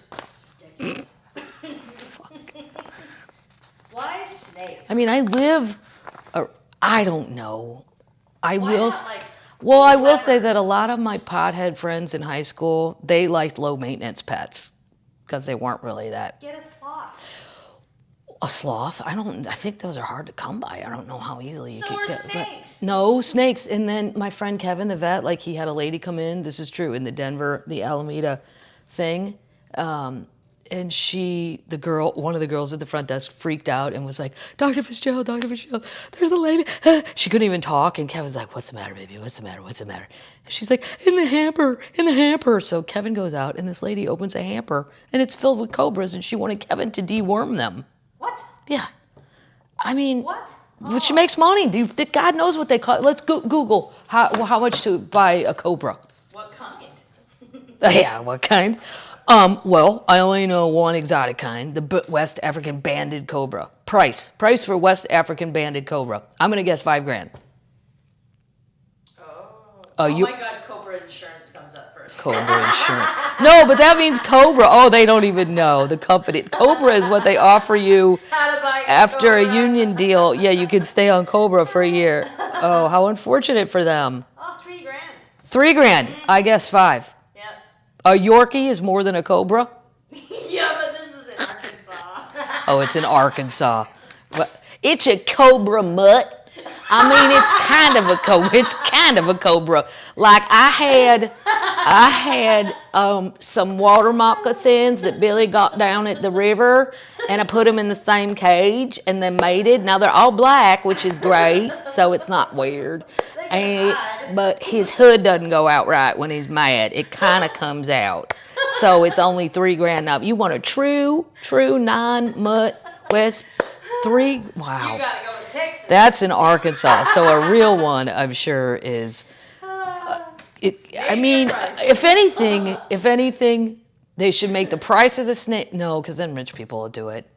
Fuck. Why snakes? I mean, I don't know. I Why will. not, Well, I will say leopards? that a lot of my pothead friends in high school, they liked low maintenance pets because they weren't really that. Get a sloth. A sloth? I think those are hard to come by. I don't know how easily you So could are get. snakes. No, snakes. And then my friend Kevin, the vet, he had a lady come in. This is true in the Alameda thing. And one of the girls at the front desk freaked out and was like, Dr. Fitzgerald, there's a lady. She couldn't even talk. And Kevin's like, what's the matter, baby? What's the matter? And she's like, in the hamper. So Kevin goes out and this lady opens a hamper and it's filled with cobras and she wanted Kevin to deworm them. What? Yeah. I mean, what? But she makes money. God knows what they call it. Let's Google how much to buy a cobra. What kind? Yeah, what kind? Well, I only know one exotic kind, the West African banded cobra. Price for West African banded cobra. I'm gonna guess $5,000. Oh my God, Cobra insurance comes up first. Cobra insurance. No, but that means Cobra. Oh, they don't even know the company. Cobra is what they offer you after Cobra. a union deal. Yeah, you can stay on Cobra for a year. Oh, how unfortunate for them. Oh, $3,000. $3,000. I guess 5. Yep. A Yorkie is more than a cobra? Yeah, but this is in Arkansas. Oh, it's in Arkansas. But it's a cobra mutt. I mean, it's kind of a cobra. It's kind of a cobra. Like I had some water moccasins that Billy got down at the river, and I put them in the same cage, and they mated. Now they're all black, which is great, so it's not weird. But his hood doesn't go out right when he's mad. It kind of comes out. So it's only $3,000 now. You want a true 9 mutt West 3? Wow. You gotta go to Texas. That's in Arkansas. So a real one, I'm sure, is. I mean, if anything, they should make the price of the snake. No, because then rich people will do it.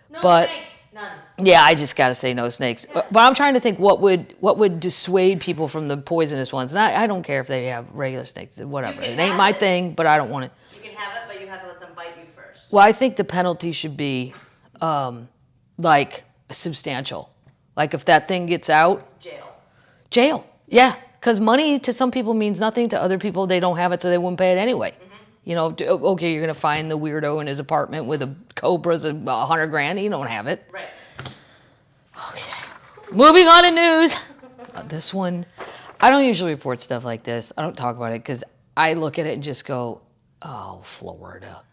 No but snakes. None. Yeah, I just got to say no snakes. Yeah. But I'm trying to think what would dissuade people from the poisonous ones. And I don't care if they have regular snakes, whatever. It ain't my thing, but I don't want it. You can have it, but you have to let them bite you first. Well, I think the penalty should be like substantial. Like if that thing gets out. Jail. Yeah. Because money to some people means nothing. To other people, they don't have it, so they wouldn't pay it anyway. Mm-hmm. You know, okay, you're going to find the weirdo in his apartment with a cobras of $100,000. You don't have it. Right. Okay. Moving on to news. This one, I don't usually report stuff like this. I don't talk about it because I look at it and just go, oh, Florida.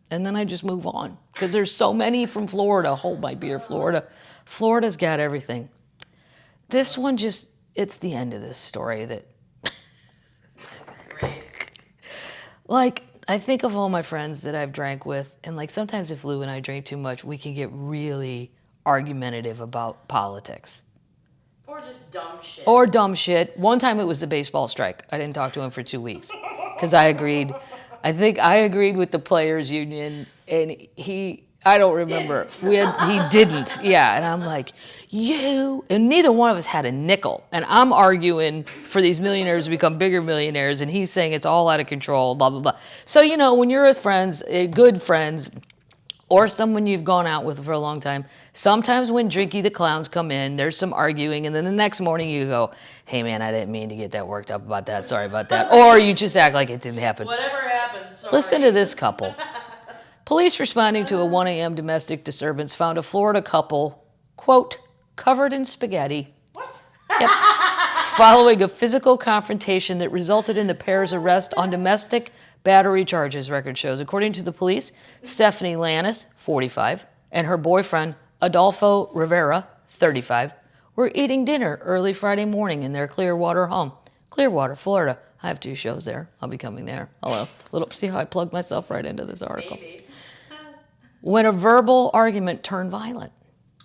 And then I just move on because there's so many from Florida. Hold my beer, Florida. Florida's got everything. This one just, it's the end of this story that, like, I think of all my friends that I've drank with, and like sometimes if Lou and I drink too much, we can get really argumentative about politics. Or just dumb shit. Or dumb shit. One time it was the baseball strike. I didn't talk to him for 2 weeks because I agreed. I think I agreed with the players union, and I don't remember. He didn't. Yeah, and I'm like, and neither one of us had a nickel. And I'm arguing for these millionaires to become bigger millionaires, and he's saying it's all out of control, blah, blah, blah. So, you know, when you're with friends, good friends, or someone you've gone out with for a long time, sometimes when Drinky the Clowns come in, there's some arguing, and then the next morning you go, hey, man, I didn't mean to get that worked up about that. Sorry about that. Or you just act like it didn't happen. Whatever happened, sorry. Listen to this couple. Police responding to a 1 a.m. domestic disturbance found a Florida couple, quote, covered in spaghetti. What? Yep. Following a physical confrontation that resulted in the pair's arrest on domestic battery charges, record shows. According to the police, Stephanie Lannis, 45, and her boyfriend, Adolfo Rivera, 35, were eating dinner early Friday morning in their Clearwater home. Clearwater, Florida. I have 2 shows there. I'll be coming there. Hello. See how I plugged myself right into this article. Maybe. When a verbal argument turned violent.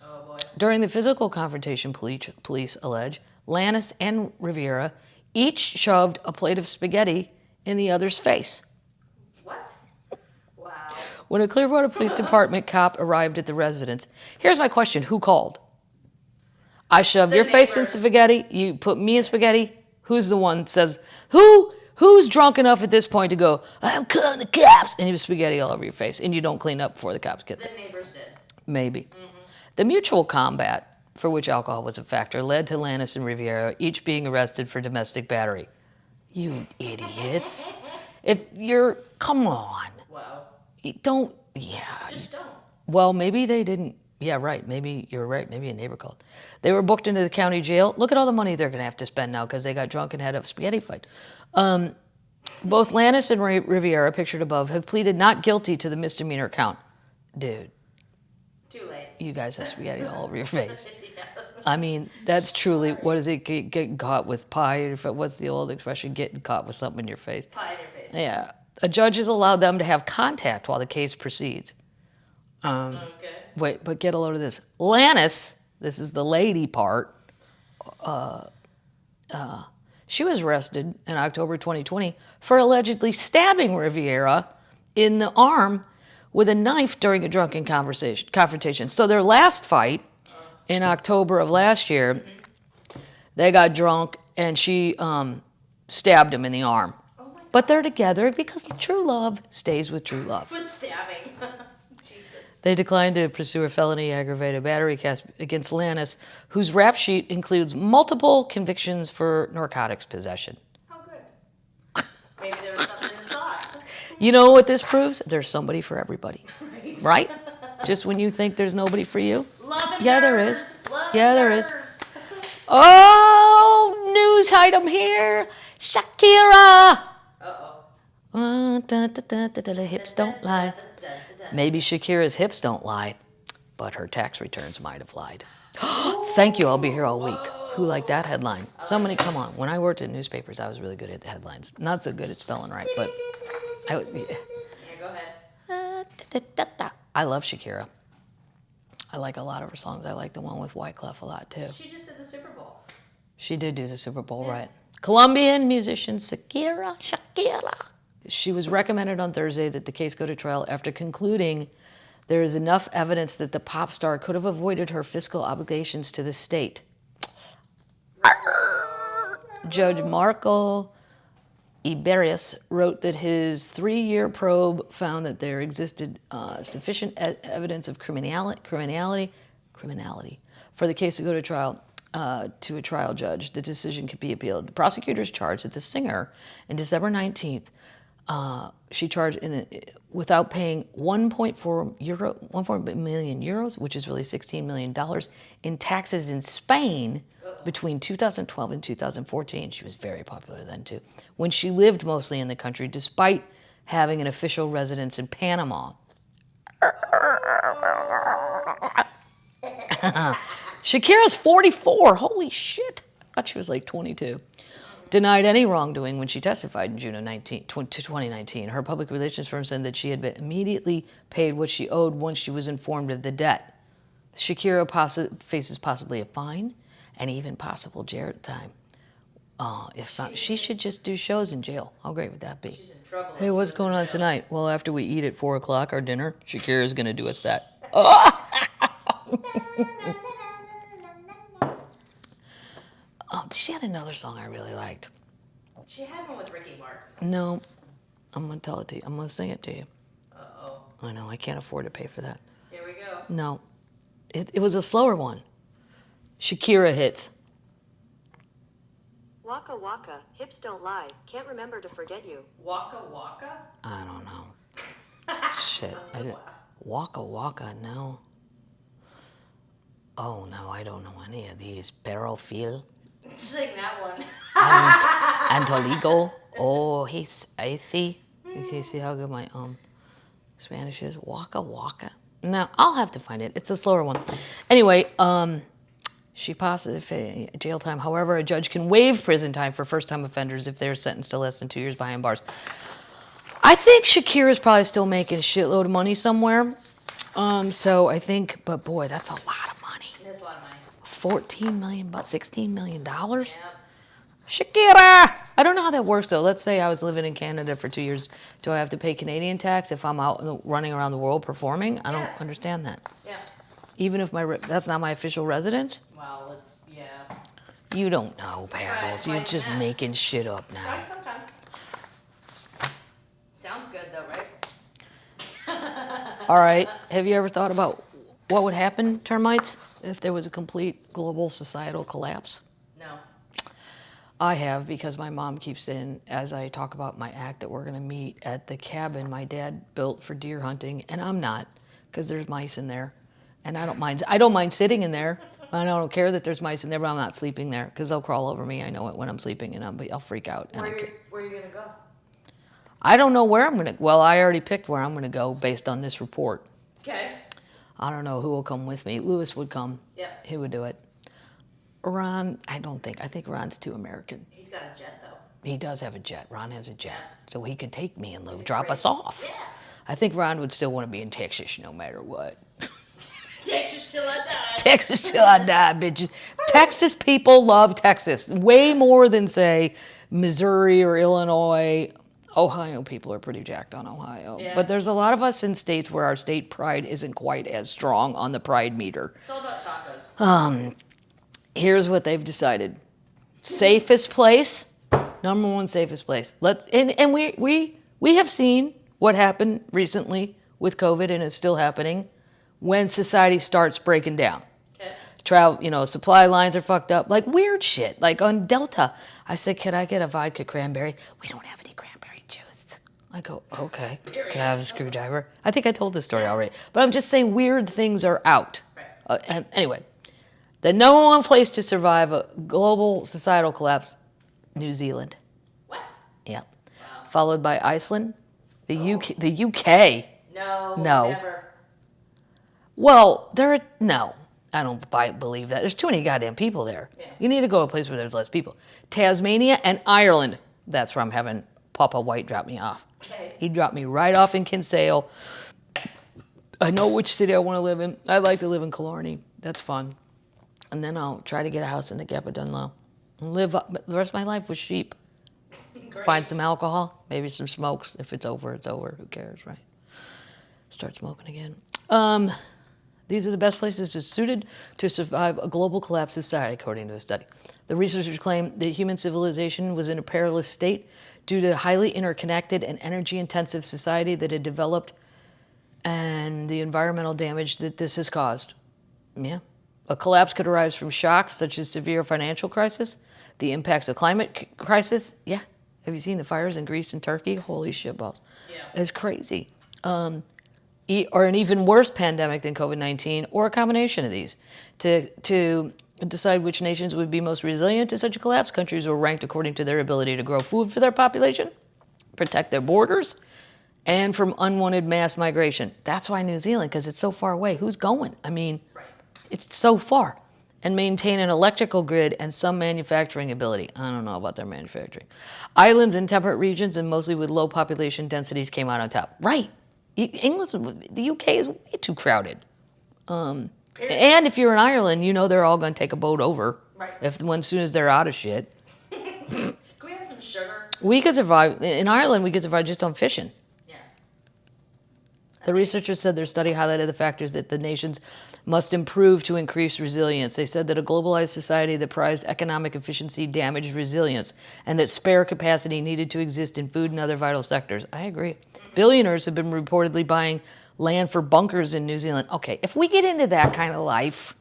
Oh, boy. During the physical confrontation, police allege, Lannis and Rivera each shoved a plate of spaghetti in the other's face. What? Wow. When a Clearwater Police Department cop arrived at the residence, here's my question, who called? I shoved your face in spaghetti, you put me in spaghetti, who's the one that says, who's drunk enough at this point to go, I'm calling the cops, and you have spaghetti all over your face, and you don't clean up before the cops get there? The neighbors did. Maybe. Mm-hmm. The mutual combat, for which alcohol was a factor, led to Lannis and Riviera each being arrested for domestic battery. You idiots. Come on. Wow. Just don't. Well, maybe they didn't. Yeah, right. Maybe you're right. Maybe a neighbor called. They were booked into the county jail. Look at all the money they're going to have to spend now because they got drunk and had a spaghetti fight. Both Lannis and Riviera, pictured above, have pleaded not guilty to the misdemeanor count. Dude, Too late. you guys have spaghetti all over your face. Yeah. I mean, that's truly, what is it, getting caught with pie? What's the old expression? Getting caught with something in your face. Pie in your face. Yeah. A judge has allowed them to have contact while the case proceeds. Okay. Wait, but get a load of this. Lannis, this is the lady part, she was arrested in October 2020 for allegedly stabbing Riviera in the arm with a knife during a drunken confrontation. So their last fight in October of last year, they got drunk and she stabbed him in the arm. Oh my God. But they're together because true love stays with true love. With stabbing. Jesus. They declined to pursue a felony aggravated battery case against Lannis, whose rap sheet includes multiple convictions for narcotics possession. Oh, good. Maybe there was something in the sauce. You know what this proves? There's somebody for everybody, Right? right? Just when you think there's nobody for you. Love and Yeah, there hers. is. Love Yeah, and there is. hers. Oh, news item here. Shakira. Uh-oh. Hips don't lie. Maybe Shakira's hips don't lie, but her tax returns might have lied. Thank you, I'll be here all week. Who liked that headline? Somebody, come on. When I worked in newspapers, I was really good at the headlines. Not so good at spelling right, but Yeah, go ahead. I love Shakira. I like a lot of her songs. I like the one with Wyclef a lot, too. She just did the Super Bowl. She did do the Super Bowl, right. Colombian musician Shakira. She was recommended on Thursday that the case go to trial after concluding there is enough evidence that the pop star could have avoided her fiscal obligations to the state. Judge Marco Iberias wrote that his 3-year probe found that there existed sufficient evidence of criminality for the case to go to trial to a trial judge. The decision could be appealed. The prosecutors charged that the singer, in December 19th, she charged without paying 1.4 million euros, which is really $16 million, in taxes in Spain between 2012 and 2014. She was very popular then, too, when she lived mostly in the country, despite having an official residence in Panama. Shakira's 44. Holy shit. I thought she was like 22. Denied any wrongdoing when she testified in June of 2019. Her public relations firm said that she had been immediately paid what she owed once she was informed of the debt. Shakira faces possibly a fine and even possible jail time. If not, she should just do shows in jail. How great would that be? She's in trouble. Hey, what's going on tonight? Well, after we eat at 4 o'clock, our dinner, Shakira's going to do a set. She had another song I really liked. She had one with Ricky Martin. No, I'm going to tell it to you. I'm going to sing it to you. Uh-oh. I know, I can't afford to pay for that. Here we go. No, it was a slower one. Shakira hits. Waka waka, hips don't lie. Can't remember to forget you. Waka Waka? I don't know. Shit. Waka Waka, no. Oh, no, I don't know any of these. Perofil. Sing that one. Antoligo. Oh, I see. Can you see how good my Spanish is? Waka Waka. No, I'll have to find it. It's a slower one. Anyway, she passes jail time. However, a judge can waive prison time for first-time offenders if they're sentenced to less than 2 years behind bars. I think Shakira's probably still making a shitload of money somewhere. So I think, but boy, that's a lot of money. That's a lot of money. 14 million bucks, $16 million. Yeah. Shakira! I don't know how that works though. Let's say I was living in Canada for 2 years. Do I have to pay Canadian tax if I'm out running around the world performing? I don't Yes. understand that. Yeah. Even if that's not my official residence? Well, it's, yeah. You don't know, Pebbles. You're right, just yeah. making shit up now. Right, sometimes. Sounds good though, right? All right. Have you ever thought about what would happen, termites, if there was a complete global societal collapse? No. I have, because my mom keeps saying, as I talk about my act, that we're going to meet at the cabin my dad built for deer hunting, and I'm not, because there's mice in there, and I don't mind sitting in there. I don't care that there's mice in there, but I'm not sleeping there, because they'll crawl over me. I know it when I'm sleeping, and I'll freak out. Where are you gonna go? I don't know where I'm going to, well, I already picked where I'm going to go based on this report. Okay. I don't know who will come with me. Lewis would come. Yeah. He would do it. Ron, I think Ron's too American. He's got a jet, though. He does have a jet. Ron has a jet. Yeah. So he could take me and He's drop great. us off. Yeah. I think Ron would still want to be in Texas no matter what. Texas till I die. Texas till I die, bitches. Texas people love Texas way more than, say, Missouri or Illinois. Ohio people are pretty jacked on Ohio. Yeah. But there's a lot of us in states where our state pride isn't quite as strong on the pride meter. It's all about tacos. Here's what they've decided. Safest place, number one safest place. And we have seen what happened recently with COVID, and it's still happening when society starts breaking down. Okay. Travel, supply lines are fucked up, like weird shit. Like on Delta, I said, "Can I get a vodka cranberry?" We don't have any cranberry juice. I go, "Okay." Can I have a screwdriver? I think I told this story already, but I'm just saying weird things are out. Right. And anyway, the number one place to survive a global societal collapse, New Zealand. What? Yeah. Wow. Followed by Iceland, the UK. No. No. Never. Well, no, I don't believe that. There's too many goddamn people there. Yeah. You need to go to a place where there's less people. Tasmania and Ireland. That's where I'm having Papa White drop me off. Okay. He dropped me right off in Kinsale. I know which city I want to live in. I'd like to live in Killarney. That's fun. And then I'll try to get a house in the Gap of Dunlow and live up the rest of my life with sheep. Great. Find some alcohol, maybe some smokes. If it's over, it's over. Who cares, right? Start smoking again. These are the best places suited to survive a global collapse society, according to a study. The researchers claim that human civilization was in a perilous state due to highly interconnected and energy-intensive society that had developed and the environmental damage that this has caused. Yeah. A collapse could arise from shocks such as severe financial crisis, the impacts of climate crisis. Yeah. Have you seen the fires in Greece and Turkey? Holy shit balls. Yeah. It's crazy. Or an even worse pandemic than COVID-19, or a combination of these. To decide which nations would be most resilient to such a collapse, countries were ranked according to their ability to grow food for their population, protect their borders, and from unwanted mass migration. That's why New Zealand, because it's so far away. Who's going? I mean, Right. it's so far. And maintain an electrical grid and some manufacturing ability. I don't know about their manufacturing. Islands and temperate regions, and mostly with low population densities, came out on top. Right. England, the UK is way too crowded. And if you're in Ireland, they're all going to take a boat over. Right. As soon as they're out of shit. Can we have some sugar? We could survive, in Ireland, we could survive just on fishing. Yeah. The researchers said their study highlighted the factors that the nations must improve to increase resilience. They said that a globalized society that prized economic efficiency damaged resilience, and that spare capacity needed to exist in food and other vital sectors. I agree. Billionaires have been reportedly buying land for bunkers in New Zealand. Okay, if we get into that kind of life,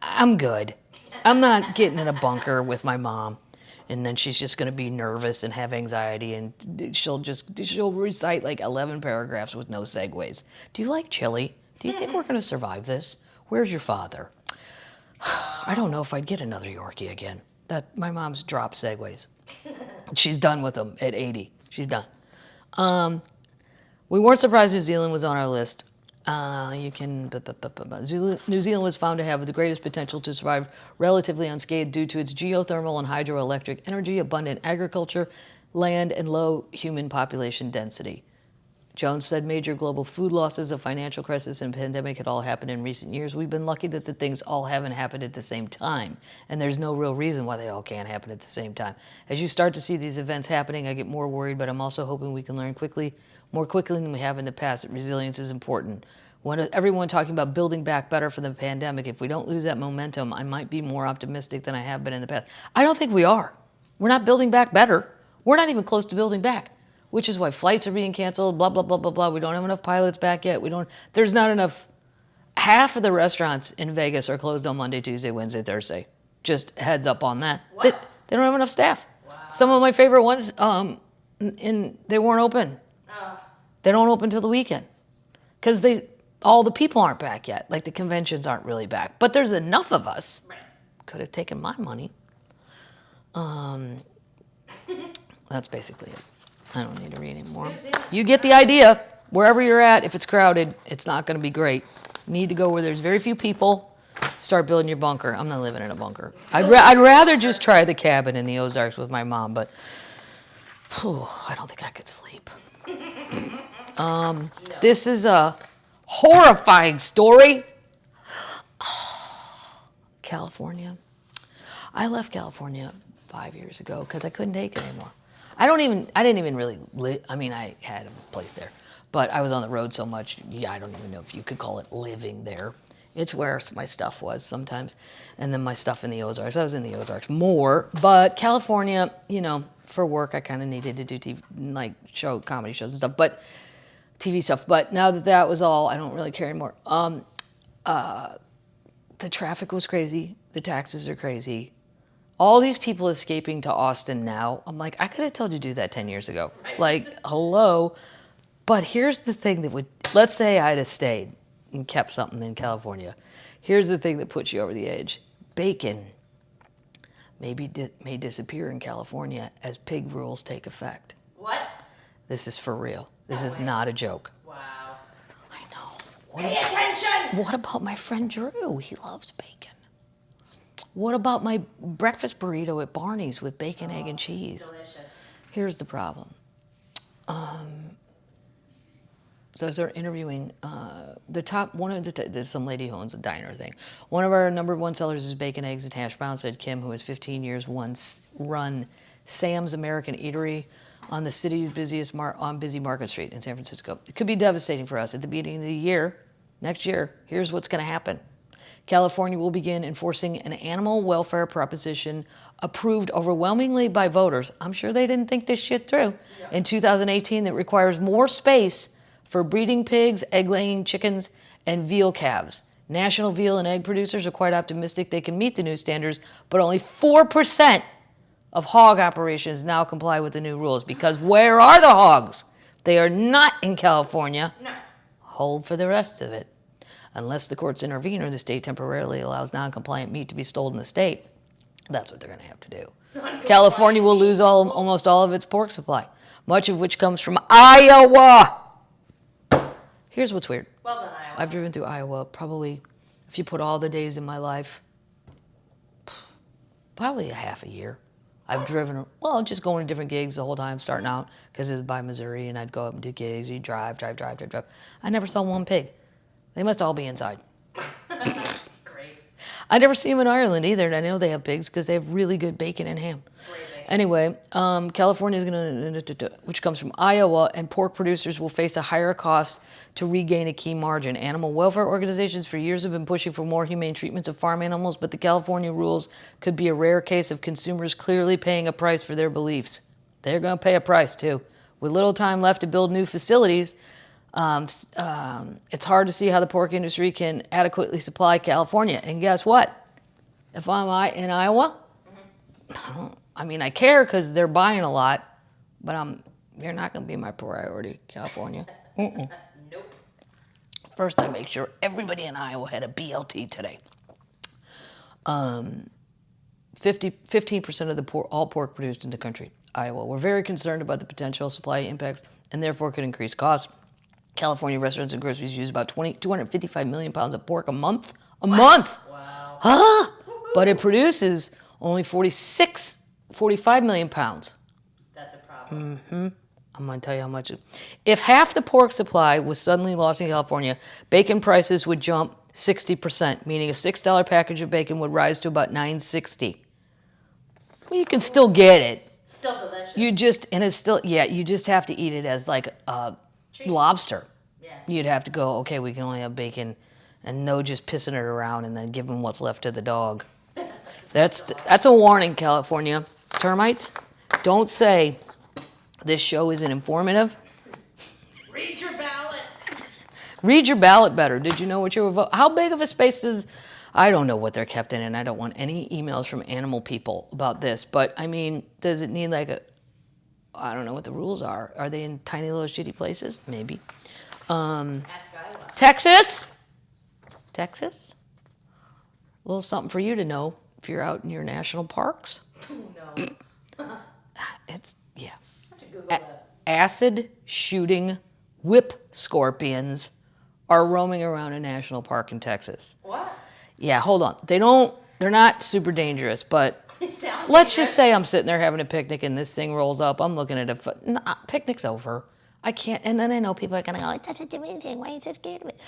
I'm good. I'm not getting in a bunker with my mom, and then she's just going to be nervous and have anxiety, and she'll recite like 11 paragraphs with no segues. Do you like Chile? Do you think we're going to survive this? Where's your father? I don't know if I'd get another Yorkie again. My mom's dropped segues. She's done with them at 80. She's done. We weren't surprised New Zealand was on our list. New Zealand was found to have the greatest potential to survive relatively unscathed due to its geothermal and hydroelectric energy, abundant agriculture, land, and low human population density. Jones said major global food losses, a financial crisis, and pandemic had all happened in recent years. We've been lucky that the things all haven't happened at the same time, and there's no real reason why they all can't happen at the same time. As you start to see these events happening, I get more worried, but I'm also hoping we can learn more quickly than we have in the past, that resilience is important. Everyone talking about building back better from the pandemic, if we don't lose that momentum, I might be more optimistic than I have been in the past. I don't think we are. We're not building back better. We're not even close to building back. Which is why flights are being canceled, blah, blah, blah, blah, blah. We don't have enough pilots back yet. There's not enough. Half of the restaurants in Vegas are closed on Monday, Tuesday, Wednesday, Thursday. Just heads up on that. What? They don't have enough staff. Wow. Some of my favorite ones, they weren't open. Oh. They don't open till the weekend. Because all the people aren't back yet. Like the conventions aren't really back. But there's enough of us. Right. Could have taken my money. That's basically it. I don't need to read anymore. New Zealand. You get the idea. Wherever you're at, if it's crowded, it's not going to be great. You need to go where there's very few people. Start building your bunker. I'm not living in a bunker. I'd rather just try the cabin in the Ozarks with my mom, but I don't think I could sleep. This is a horrifying story. California. I left California 5 years ago because I couldn't take it anymore. I didn't even really live. I mean, I had a place there, but I was on the road so much. Yeah, I don't even know if you could call it living there. It's where my stuff was sometimes, and then my stuff in the Ozarks. I was in the Ozarks more, but California, you know, for work, I kind of needed to do TV, like comedy shows and stuff, but TV stuff. But now that was all, I don't really care anymore. The traffic was crazy. The taxes are crazy. All these people escaping to Austin now. I'm like, I could have told you to do that 10 years ago. Right. Like, hello. But here's the thing that would, let's say I'd have stayed and kept something in California. Here's the thing that puts you over the edge. Bacon may disappear in California as pig rules take effect. What? This is for real. This No is way. not a joke. Wow. I know. Pay attention! What about my friend Drew? He loves bacon. What about my breakfast burrito at Barney's with bacon, egg, and cheese? Delicious. Here's the problem. So as they're interviewing there's some lady who owns a diner thing. One of our number one sellers is bacon, eggs, and hash browns, said Kim, who has 15 years run Sam's American Eatery on the city's on busy Market Street in San Francisco. It could be devastating for us at the beginning of the year. Next year, here's what's going to happen. California will begin enforcing an animal welfare proposition approved overwhelmingly by voters. I'm sure they didn't think this shit through. Yeah. In 2018, that requires more space for breeding pigs, egg-laying chickens, and veal calves. National veal and egg producers are quite optimistic they can meet the new standards, but only 4% of hog operations now comply with the new rules, because where are the hogs? They are not in California. No. Hold for the rest of it. Unless the courts intervene or the state temporarily allows non-compliant meat to be sold in the state, that's what they're going to have to do. California will lose almost all of its pork supply, much of which comes from Iowa. Here's what's weird. Well done, Iowa. I've driven through Iowa probably, if you put all the days in my life, probably a half a year. I've driven, well, just going to different gigs the whole time, starting out, because it was by Missouri, and I'd go up and do gigs. You drive. I never saw one pig. They must all be inside. Great. I never see them in Ireland either, and I know they have pigs because they have really good bacon and ham. Great bacon. Anyway, California is going to, which comes from Iowa, and pork producers will face a higher cost to regain a key margin. Animal welfare organizations for years have been pushing for more humane treatments of farm animals, but the California rules could be a rare case of consumers clearly paying a price for their beliefs. They're going to pay a price too. With little time left to build new facilities, it's hard to see how the pork industry can adequately supply California. And guess what? If I'm in Iowa, I care because they're buying a lot, but you're not going to be my priority, California. Nope. First, I make sure everybody in Iowa had a BLT today. 15% of all pork produced in the country, Iowa. We're very concerned about the potential supply impacts and therefore could increase costs. California restaurants and groceries use about 255 million pounds of pork a month. A month! Wow. Huh? But it produces only 45 million pounds. That's a problem. I'm going to tell you how much. If half the pork supply was suddenly lost in California, bacon prices would jump 60%, meaning a $6 package of bacon would rise to about $9.60. Well, you can still get it. Still delicious. You just have to eat it as like a lobster. Yeah. You'd have to go, okay, we can only have bacon, and no just pissing it around and then giving what's left to the dog. That's a warning, California. Termites, don't say this show isn't informative. Read your ballot. Read your ballot better. Did you know what you were voting? How big of a space I don't know what they're kept in, and I don't want any emails from animal people about this, but does it need I don't know what the rules are. Are they in tiny little shitty places? Maybe. Ask Iowa. Texas? A little something for you to know if you're out in your national parks. No. It's, yeah. I have to Google that. acid-shooting whip scorpions are roaming around a national park in Texas. What? Yeah, hold on. They're not super dangerous, but They sound let's dangerous. just say I'm sitting there having a picnic and this thing rolls up. I'm looking at it. Nah, picnic's over. I can't. And then I know people are going to go, it's such a demeaning thing. Why are you so scared of it?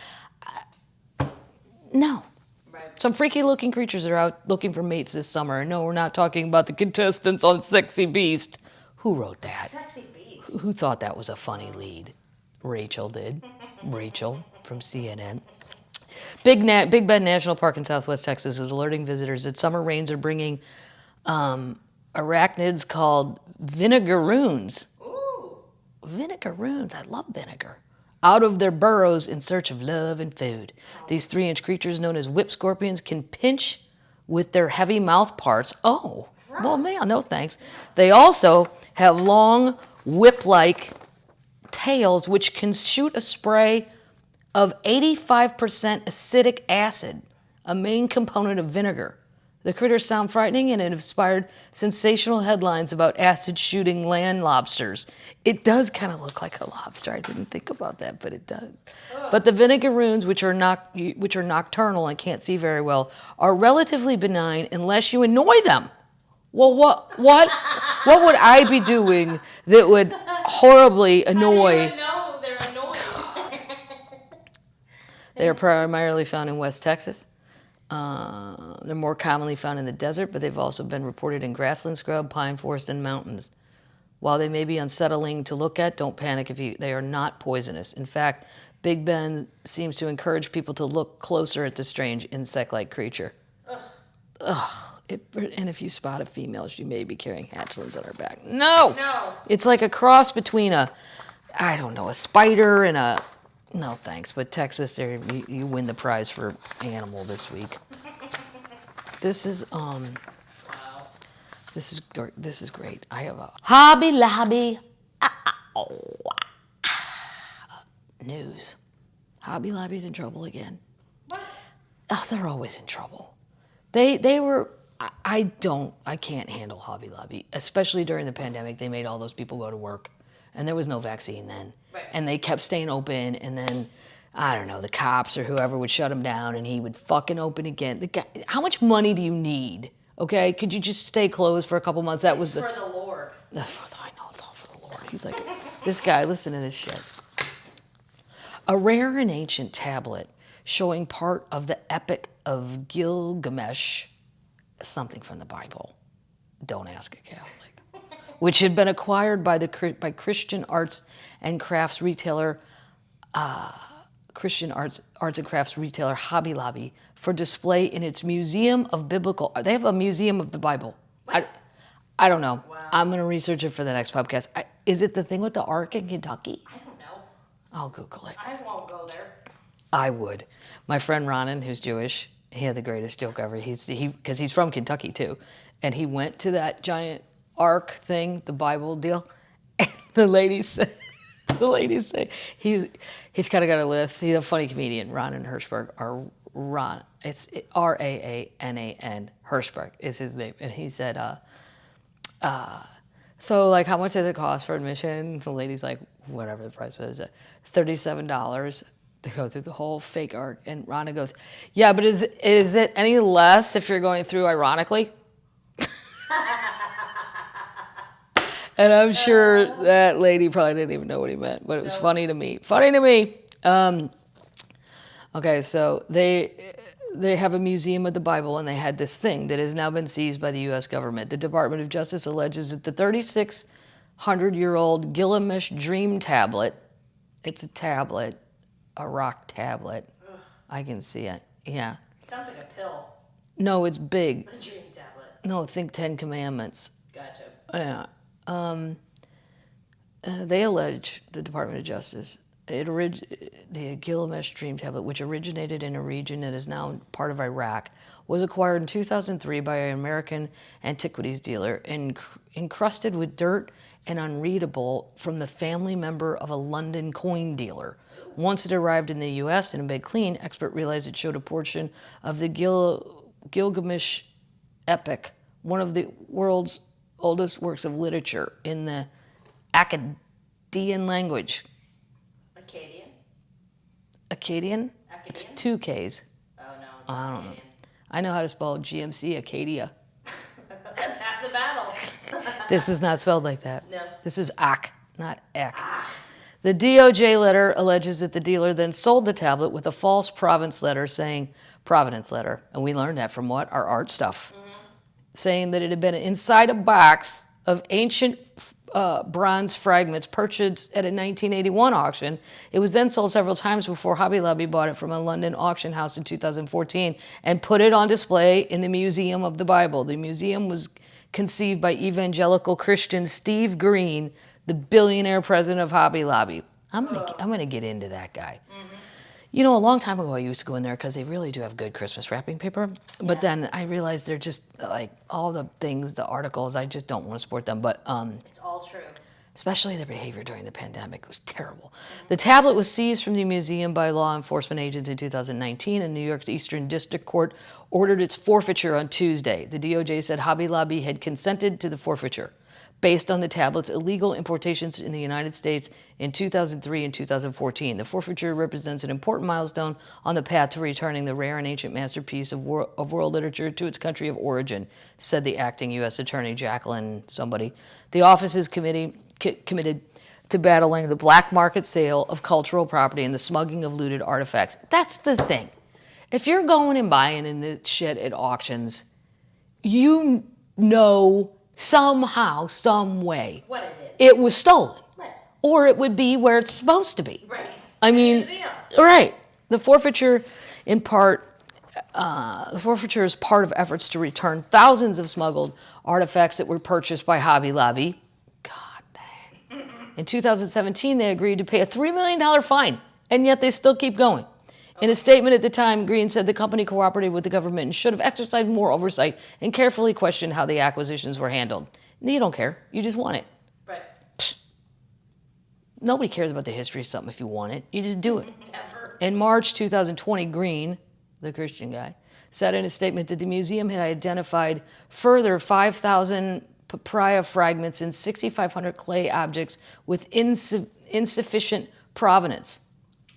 No. Right. Some freaky looking creatures are out looking for mates this summer. No, we're not talking about the contestants on Sexy Beast. Who wrote that? Sexy beast. Who thought that was a funny lead? Rachel did. Rachel from CNN. Big Bend National Park in Southwest Texas is alerting visitors that summer rains are bringing arachnids called vinegaroons. Ooh. Vinegaroons, I love vinegar. Out of their burrows in search of love and food. These 3-inch creatures known as whip scorpions can pinch with their heavy mouth parts. Oh, well, man, no thanks. They also have long whip-like tails which can shoot a spray of 85% acidic acid, a main component of vinegar. The critters sound frightening and it inspired sensational headlines about acid-shooting land lobsters. It does kind of look like a lobster. I didn't think about that, but it does. But the vinegaroons, which are nocturnal and can't see very well, are relatively benign unless you annoy them. Well, what would I be doing that would horribly annoy? No, they're annoying. They are primarily found in West Texas. They're more commonly found in the desert, but they've also been reported in grassland, scrub, pine forest, and mountains. While they may be unsettling to look at, don't panic they are not poisonous. In fact, Big Bend seems to encourage people to look closer at the strange insect-like creature. Ugh. And if you spot a female, she may be carrying hatchlings on her back. No! It's like a cross between a spider and a... No, thanks. But Texas, you win the prize for animal this week. This is this is great. I have a Hobby Lobby news. Hobby Lobby's in trouble again. What? Oh, they're always in trouble. They were. I can't handle Hobby Lobby, especially during the pandemic. They made all those people go to work, and there was no vaccine then. Right. And they kept staying open, and then, I don't know, the cops or whoever would shut him down, and he would fucking open again. The guy, how much money do you need? Okay, could you just stay closed for a couple months? That was for the Lord. I know, it's all for the Lord. He's like, this guy, listen to this shit. A rare and ancient tablet showing part of the Epic of Gilgamesh, something from the Bible. Don't ask a Catholic. Which had been acquired by Christian arts and crafts retailer, Hobby Lobby for display in its Museum of Biblical. They have a Museum of the Bible. I don't know. Wow. I'm going to research it for the next podcast. Is it the thing with the Ark in Kentucky? I don't know. I'll Google it. I won't go there. I would. My friend Ronan, who's Jewish, he had the greatest joke ever. Because he's from Kentucky too, and he went to that giant Ark thing, the Bible deal, and the lady said, he's kind of got a lift. He's a funny comedian, Ronan Hirschberg, or Ron. It's Raanan Hirschberg is his name, and he said, so like, how much does it cost for admission? The lady's like, whatever the price was, $37 to go through the whole fake Ark. And Rhonda goes, yeah, but is it any less if you're going through ironically? And I'm sure that lady probably didn't even know what he meant, but it was funny to me. Funny to me. Okay, so they have a museum of the Bible, and they had this thing that has now been seized by the U.S. government. The Department of Justice alleges that the 3,600-year-old Gilgamesh Dream Tablet, it's a tablet, a rock tablet. Ugh. I can see it. Yeah. Sounds like a pill. No, it's big. A dream tablet. No, think 10 Commandments. Gotcha. Yeah. They allege, the Department of Justice, the Gilgamesh Dream Tablet, which originated in a region that is now part of Iraq, was acquired in 2003 by an American antiquities dealer, encrusted with dirt and unreadable from the family member of a London coin dealer. Once it arrived in the U.S. and been clean, expert realized it showed a portion of the Gilgamesh epic, one of the world's oldest works of literature in the language? Acadian? Acadian? It's Acadian? 2 Ks. Oh, no, it's I not don't know. Acadian. I know how to spell GMC, Acadia. That's half the battle. This is not spelled like that. No. This is Ak, not Ek. The DOJ letter alleges that the dealer then sold the tablet with a false Providence letter saying, Providence letter, and we learned that from what? Our art stuff. Saying that it had been inside a box of ancient bronze fragments purchased at a 1981 auction. It was then sold several times before Hobby Lobby bought it from a London auction house in 2014 and put it on display in the Museum of the Bible. The museum was conceived by evangelical Christian Steve Green, the billionaire president of Hobby Lobby. I'm gonna get into that guy. You know, a long time ago I used to go in there because they really do have good Christmas wrapping paper. But then I realized they're just like all the things, the articles, I just don't want to support them. But It's all true. especially their behavior during the pandemic was terrible. The tablet was seized from the museum by law enforcement agents in 2019, and New York's Eastern District Court ordered its forfeiture on Tuesday. The DOJ said Hobby Lobby had consented to the forfeiture based on the tablet's illegal importations in the United States in 2003 and 2014. The forfeiture represents an important milestone on the path to returning the rare and ancient masterpiece of world literature to its country of origin, said the acting U.S. Attorney Jacqueline somebody. The office is committed to battling the black market sale of cultural property and the smuggling of looted artifacts. That's the thing. If you're going and buying in this shit at auctions, you know somehow, some way, What it is. it was stolen. Right. Or it would be where it's supposed to be. Right. I mean, Museum. right. The forfeiture, in part, the forfeiture is part of efforts to return thousands of smuggled artifacts that were purchased by Hobby Lobby. God dang. In 2017, they agreed to pay a $3 million fine, and yet they still keep going. In a statement at the time, Green said the company cooperated with the government and should have exercised more oversight and carefully questioned how the acquisitions were handled. You don't care. You just want it. Right. Nobody cares about the history of something if you want it. You just do it. Never. In March 2020, Green, the Christian guy, said in a statement that the museum had identified further 5,000 papyrus fragments and 6,500 clay objects with insufficient provenance.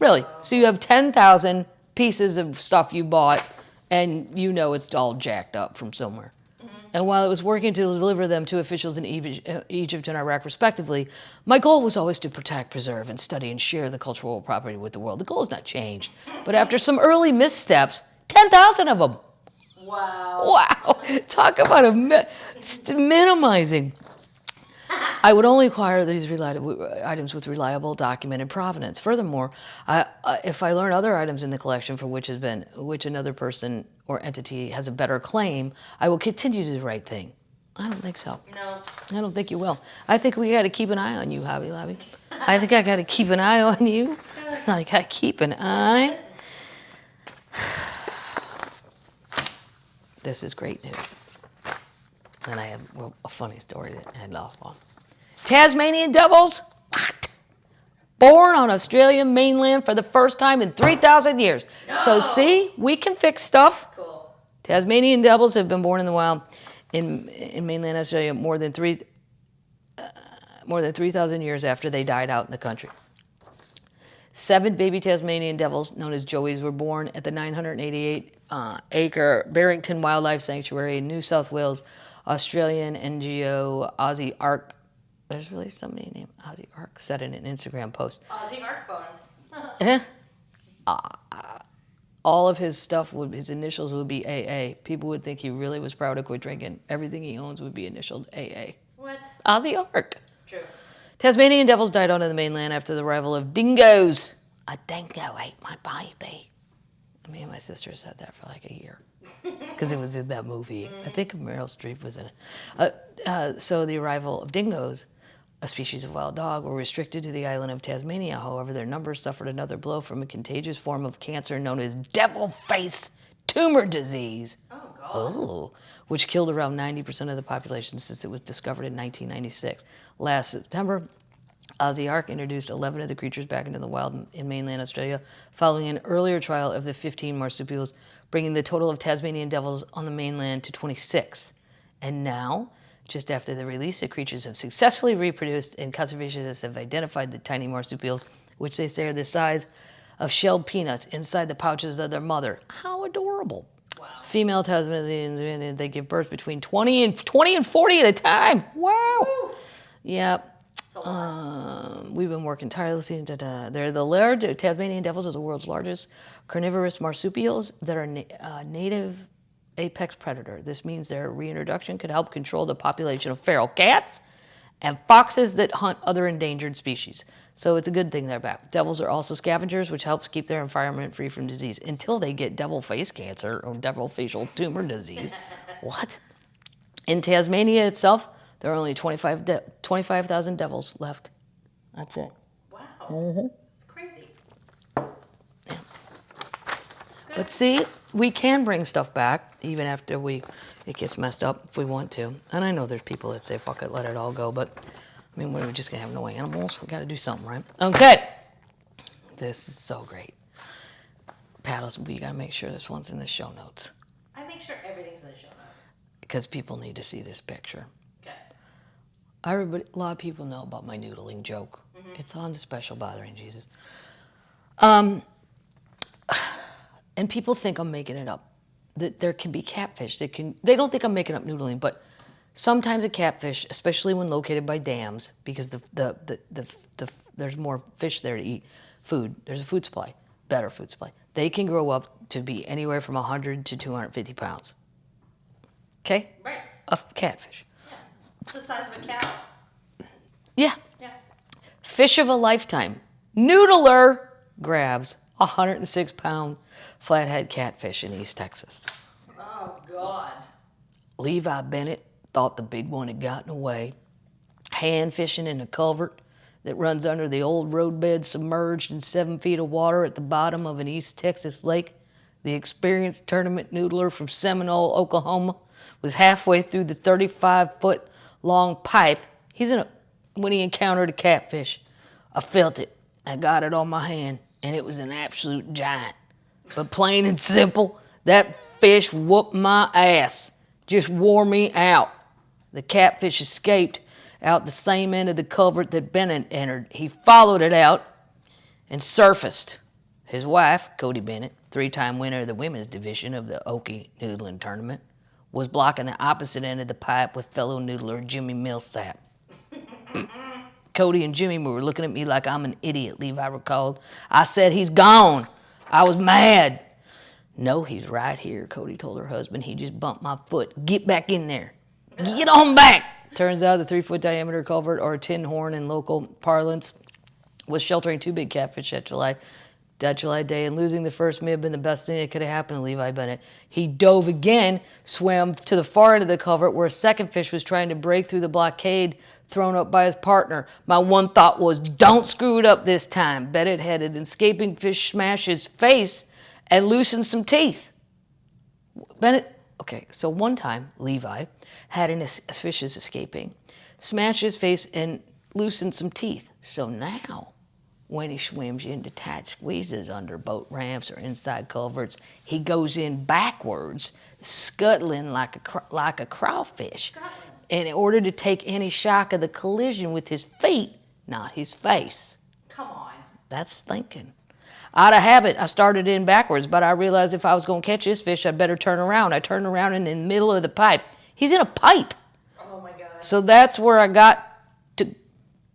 Really? So you have 10,000 pieces of stuff you bought, and you know it's all jacked up from somewhere. And while it was working to deliver them to officials in Egypt and Iraq, respectively, my goal was always to protect, preserve, and study and share the cultural property with the world. The goal has not changed. But after some early missteps, 10,000 of them. Wow. Wow. Talk about minimizing. I would only acquire these items with reliable documented provenance. Furthermore, if I learn other items in the collection for which another person or entity has a better claim, I will continue to do the right thing. I don't think so. No. I don't think you will. I think we got to keep an eye on you, Hobby Lobby. I think I got to keep an eye on you. I got to keep an eye. This is great news. And I have a funny story to end off on. Tasmanian devils, what? Born on Australian mainland for the first time in 3,000 years. No. So see, we can fix stuff. Cool. Tasmanian devils have been born in the wild in mainland Australia more than 3,000 years after they died out in the country. 7 baby Tasmanian devils, known as joeys, were born at the 988-acre Barrington Wildlife Sanctuary in New South Wales. Australian NGO Aussie Ark, there's really somebody named Aussie Ark, said in an Instagram post. Aussie Arkbone. All of his stuff, his initials would be AA. People would think he really was proud to quit drinking. Everything he owns would be initialed AA. What? Aussie Ark. True. Tasmanian devils died on the mainland after the arrival of dingoes. A dingo ate my baby. Me and my sister said that for like a year. Because it was in that movie. I think Meryl Streep was in it. So the arrival of dingoes, a species of wild dog, were restricted to the island of Tasmania. However, their numbers suffered another blow from a contagious form of cancer known as devil face tumor disease. Oh, God. Oh, which killed around 90% of the population since it was discovered in 1996. Last September, Aussie Ark introduced 11 of the creatures back into the wild in mainland Australia, following an earlier trial of the 15 marsupials, bringing the total of Tasmanian devils on the mainland to 26. And now, Just after the release, the creatures have successfully reproduced, and conservationists have identified the tiny marsupials, which they say are the size of shelled peanuts, inside the pouches of their mother. How adorable. Wow. Female Tasmanians, they give birth between 20 and 40 at a time. Wow. Woo. Yep. It's a lot. We've been working tirelessly. They're the large Tasmanian devils are the world's largest carnivorous marsupials that are native apex predator. This means their reintroduction could help control the population of feral cats and foxes that hunt other endangered species. So it's a good thing they're back. Devils are also scavengers, which helps keep their environment free from disease until they get devil face cancer or devil facial tumor disease. What? In Tasmania itself, there are only 25,000 devils left. That's it. Wow. It's crazy. But see, we can bring stuff back even after it gets messed up if we want to. And I know there's people that say, fuck it, let it all go. But, I mean, we're just going to have no animals. We got to do something, right? Okay. This is so great. Paddles, we got to make sure this one's in the show notes. I make sure everything's in the show notes. Because people need to see this picture. Okay. A lot of people know about my noodling joke. Mm-hmm. It's on the special Bothering Jesus. And people think I'm making it up. That there can be catfish. They don't think I'm making up noodling, but sometimes a catfish, especially when located by dams, because there's more fish there to eat, there's a food supply, better food supply. They can grow up to be anywhere from 100 to 250 pounds. Okay? Right. Of catfish. Yeah. It's the size of a cow. Yeah. Yeah. Fish of a lifetime. Noodler grabs 106-pound flathead catfish in East Texas. Oh, God. Levi Bennett thought the big one had gotten away. Hand fishing in a culvert that runs under the old roadbed submerged in 7 feet of water at the bottom of an East Texas lake. The experienced tournament noodler from Seminole, Oklahoma, was halfway through the 35-foot-long pipe when he encountered a catfish. I felt it. I got it on my hand, and it was an absolute giant. But plain and simple, that fish whooped my ass. Just wore me out. The catfish escaped out the same end of the culvert that Bennett entered. He followed it out and surfaced. His wife, Cody Bennett, 3-time winner of the women's division of the Okie Noodling Tournament, was blocking the opposite end of the pipe with fellow noodler Jimmy Millsap. Cody and Jimmy were looking at me like I'm an idiot, Levi recalled. I said, he's gone. I was mad. No, he's right here, Cody told her husband. He just bumped my foot. Get back in there. Get on back. Turns out the 3-foot diameter culvert, or tin horn in local parlance, was sheltering 2 big catfish that July day, and losing the first may have been the best thing that could have happened to Levi Bennett. He dove again, swam to the far end of the culvert where a second fish was trying to break through the blockade thrown up by his partner. My one thought was, don't screw it up this time. Bennett had an escaping fish smash his face and loosen some teeth. Okay, so one time, Levi had a fish is escaping, smashed his face and loosened some teeth. So now, when he swims into tight squeezes under boat ramps or inside culverts, he goes in backwards, scuttling like a crawfish, in order to take any shock of the collision with his feet, not his face. Come on. That's thinking. Out of habit, I started in backwards, but I realized if I was going to catch this fish, I'd better turn around. I turned around in the middle of the pipe. He's in a pipe. Oh, my God. So that's where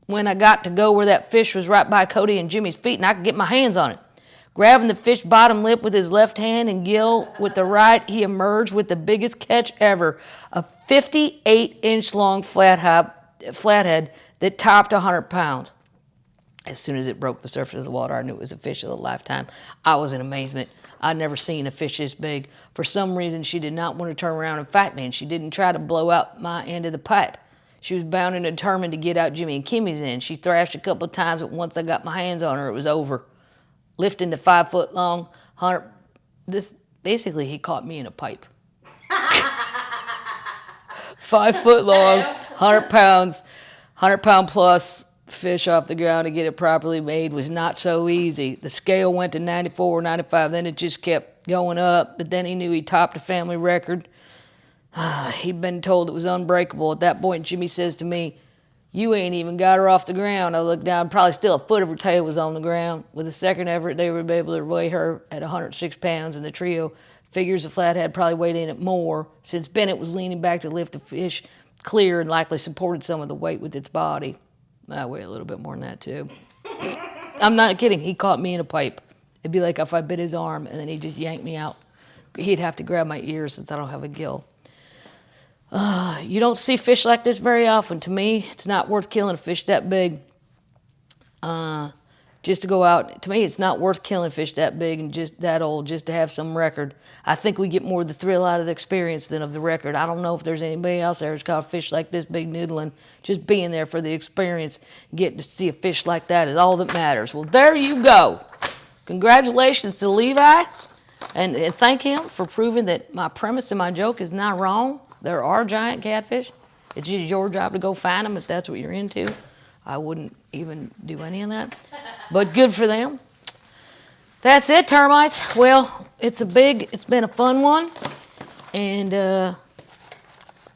when I got to go where that fish was right by Cody and Jimmy's feet, and I could get my hands on it. Grabbing the fish bottom lip with his left hand and gill with the right, he emerged with the biggest catch ever, a 58-inch long flathead that topped 100 pounds. As soon as it broke the surface of the water, I knew it was a fish of a lifetime. I was in amazement. I'd never seen a fish this big. For some reason, she did not want to turn around and fight me, and she didn't try to blow out my end of the pipe. She was bound and determined to get out Jimmy and Kimmy's end. She thrashed a couple of times, but once I got my hands on her, it was over. Lifting the 5-foot-long 100... Basically, he caught me in a pipe. 5-foot-long, 100 pounds, 100-pound plus fish off the ground to get it properly made was not so easy. The scale went to 94 or 95, then it just kept going up, but then he knew he topped a family record. He'd been told it was unbreakable. At that point, Jimmy says to me, "You ain't even got her off the ground." I looked down, probably still a foot of her tail was on the ground. With a second effort, they were able to weigh her at 106 pounds, and the trio figures the flathead probably weighed in it more, since Bennett was leaning back to lift the fish clear and likely supported some of the weight with its body. I weigh a little bit more than that, too. I'm not kidding. He caught me in a pipe. It'd be like if I bit his arm, and then he just yanked me out. He'd have to grab my ears since I don't have a gill. You don't see fish like this very often. To me, it's not worth killing a fish that big. Just to go out, to me, it's not worth killing fish that big and just that old just to have some record. I think we get more of the thrill out of the experience than of the record. I don't know if there's anybody else there who's caught a fish like this big noodling. Just being there for the experience, getting to see a fish like that is all that matters. Well, there you go. Congratulations to Levi, and thank him for proving that my premise and my joke is not wrong. There are giant catfish. It's just your job to go find them if that's what you're into. I wouldn't even do any of that, but good for them. That's it, termites. Well, it's been a fun one, and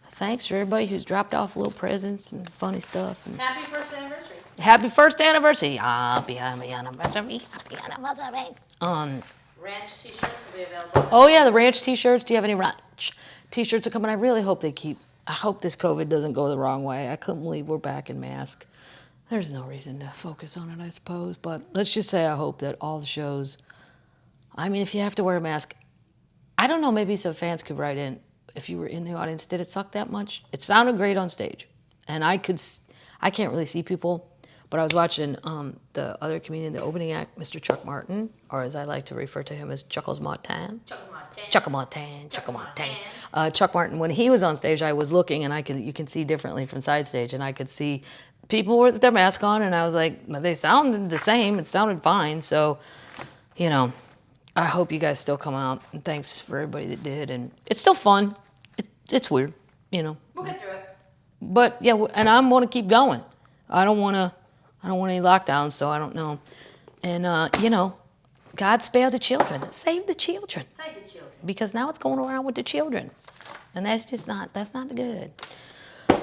thanks for everybody who's dropped off little presents and funny stuff. And Happy first anniversary. happy first anniversary. Happy anniversary. Happy anniversary. Ranch t-shirts will be available. Oh yeah, the ranch t-shirts. Do you have any ranch t-shirts are coming? I really hope I hope this COVID doesn't go the wrong way. I couldn't believe we're back in mask. There's no reason to focus on it, I suppose. But let's just say I hope that all the shows, I mean, if you have to wear a mask, I don't know, maybe some fans could write in, if you were in the audience, did it suck that much? It sounded great on stage. And I can't really see people, but I was watching the other comedian, the opening act, Mr. Chuck Martin, or as I like to refer to him as Chuckles Martin. Chuck Martin, when he was on stage, I was looking, and you can see differently from side stage, and I could see people with their mask on, and I was like, they sounded the same. It sounded fine. So, I hope you guys still come out, and thanks for everybody that did. And it's still fun. It's weird, We'll get through it. But yeah, and I'm going to keep going. I don't want any lockdowns, so I don't know. And God spare the children, save the children, because now it's going around with the children, and that's not good.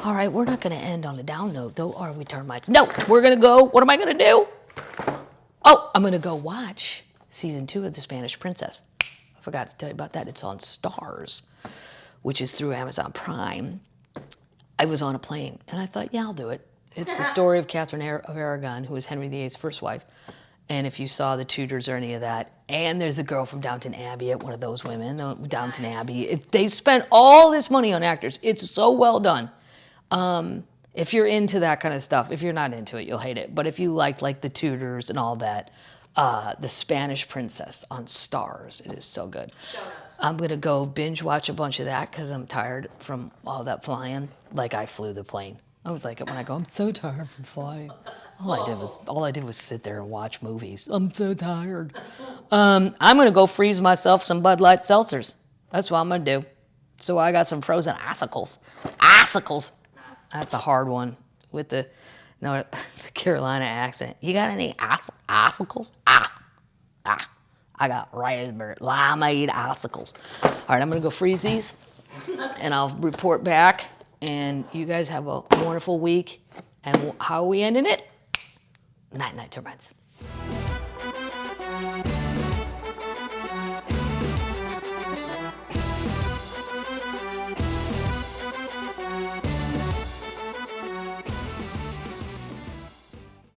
All right, we're not going to end on a down note, though, are we, termites? No, we're going to go. What am I going to do? Oh, I'm going to go watch season 2 of The Spanish Princess. I forgot to tell you about that. It's on Stars, which is through Amazon Prime. I was on a plane, and I thought, yeah, I'll do it. It's the story of Catherine of Aragon, who was Henry VIII's first wife. And if you saw The Tudors or any of that, and there's a girl from Downton Abbey, one of those women, Downton Abbey. They spent all this money on actors. It's so well done. If you're into that kind of stuff, if you're not into it, you'll hate it. But if you liked like The Tudors and all that, The Spanish Princess on Stars, it is so good. Show notes. I'm going to go binge watch a bunch of that because I'm tired from all that flying. Like I flew the plane. I was like, when I go, I'm so tired from flying. All I did was sit there and watch movies. I'm so tired. I'm going to go freeze myself some Bud Light seltzers. That's what I'm going to do. So I got some frozen icicles. Icicles. That's the hard one with the Carolina accent. You got any icicles? I got raspberry limeade icicles. All right, I'm going to go freeze these, and I'll report back. And you guys have a wonderful week. And how are we ending it? Night, night, termites.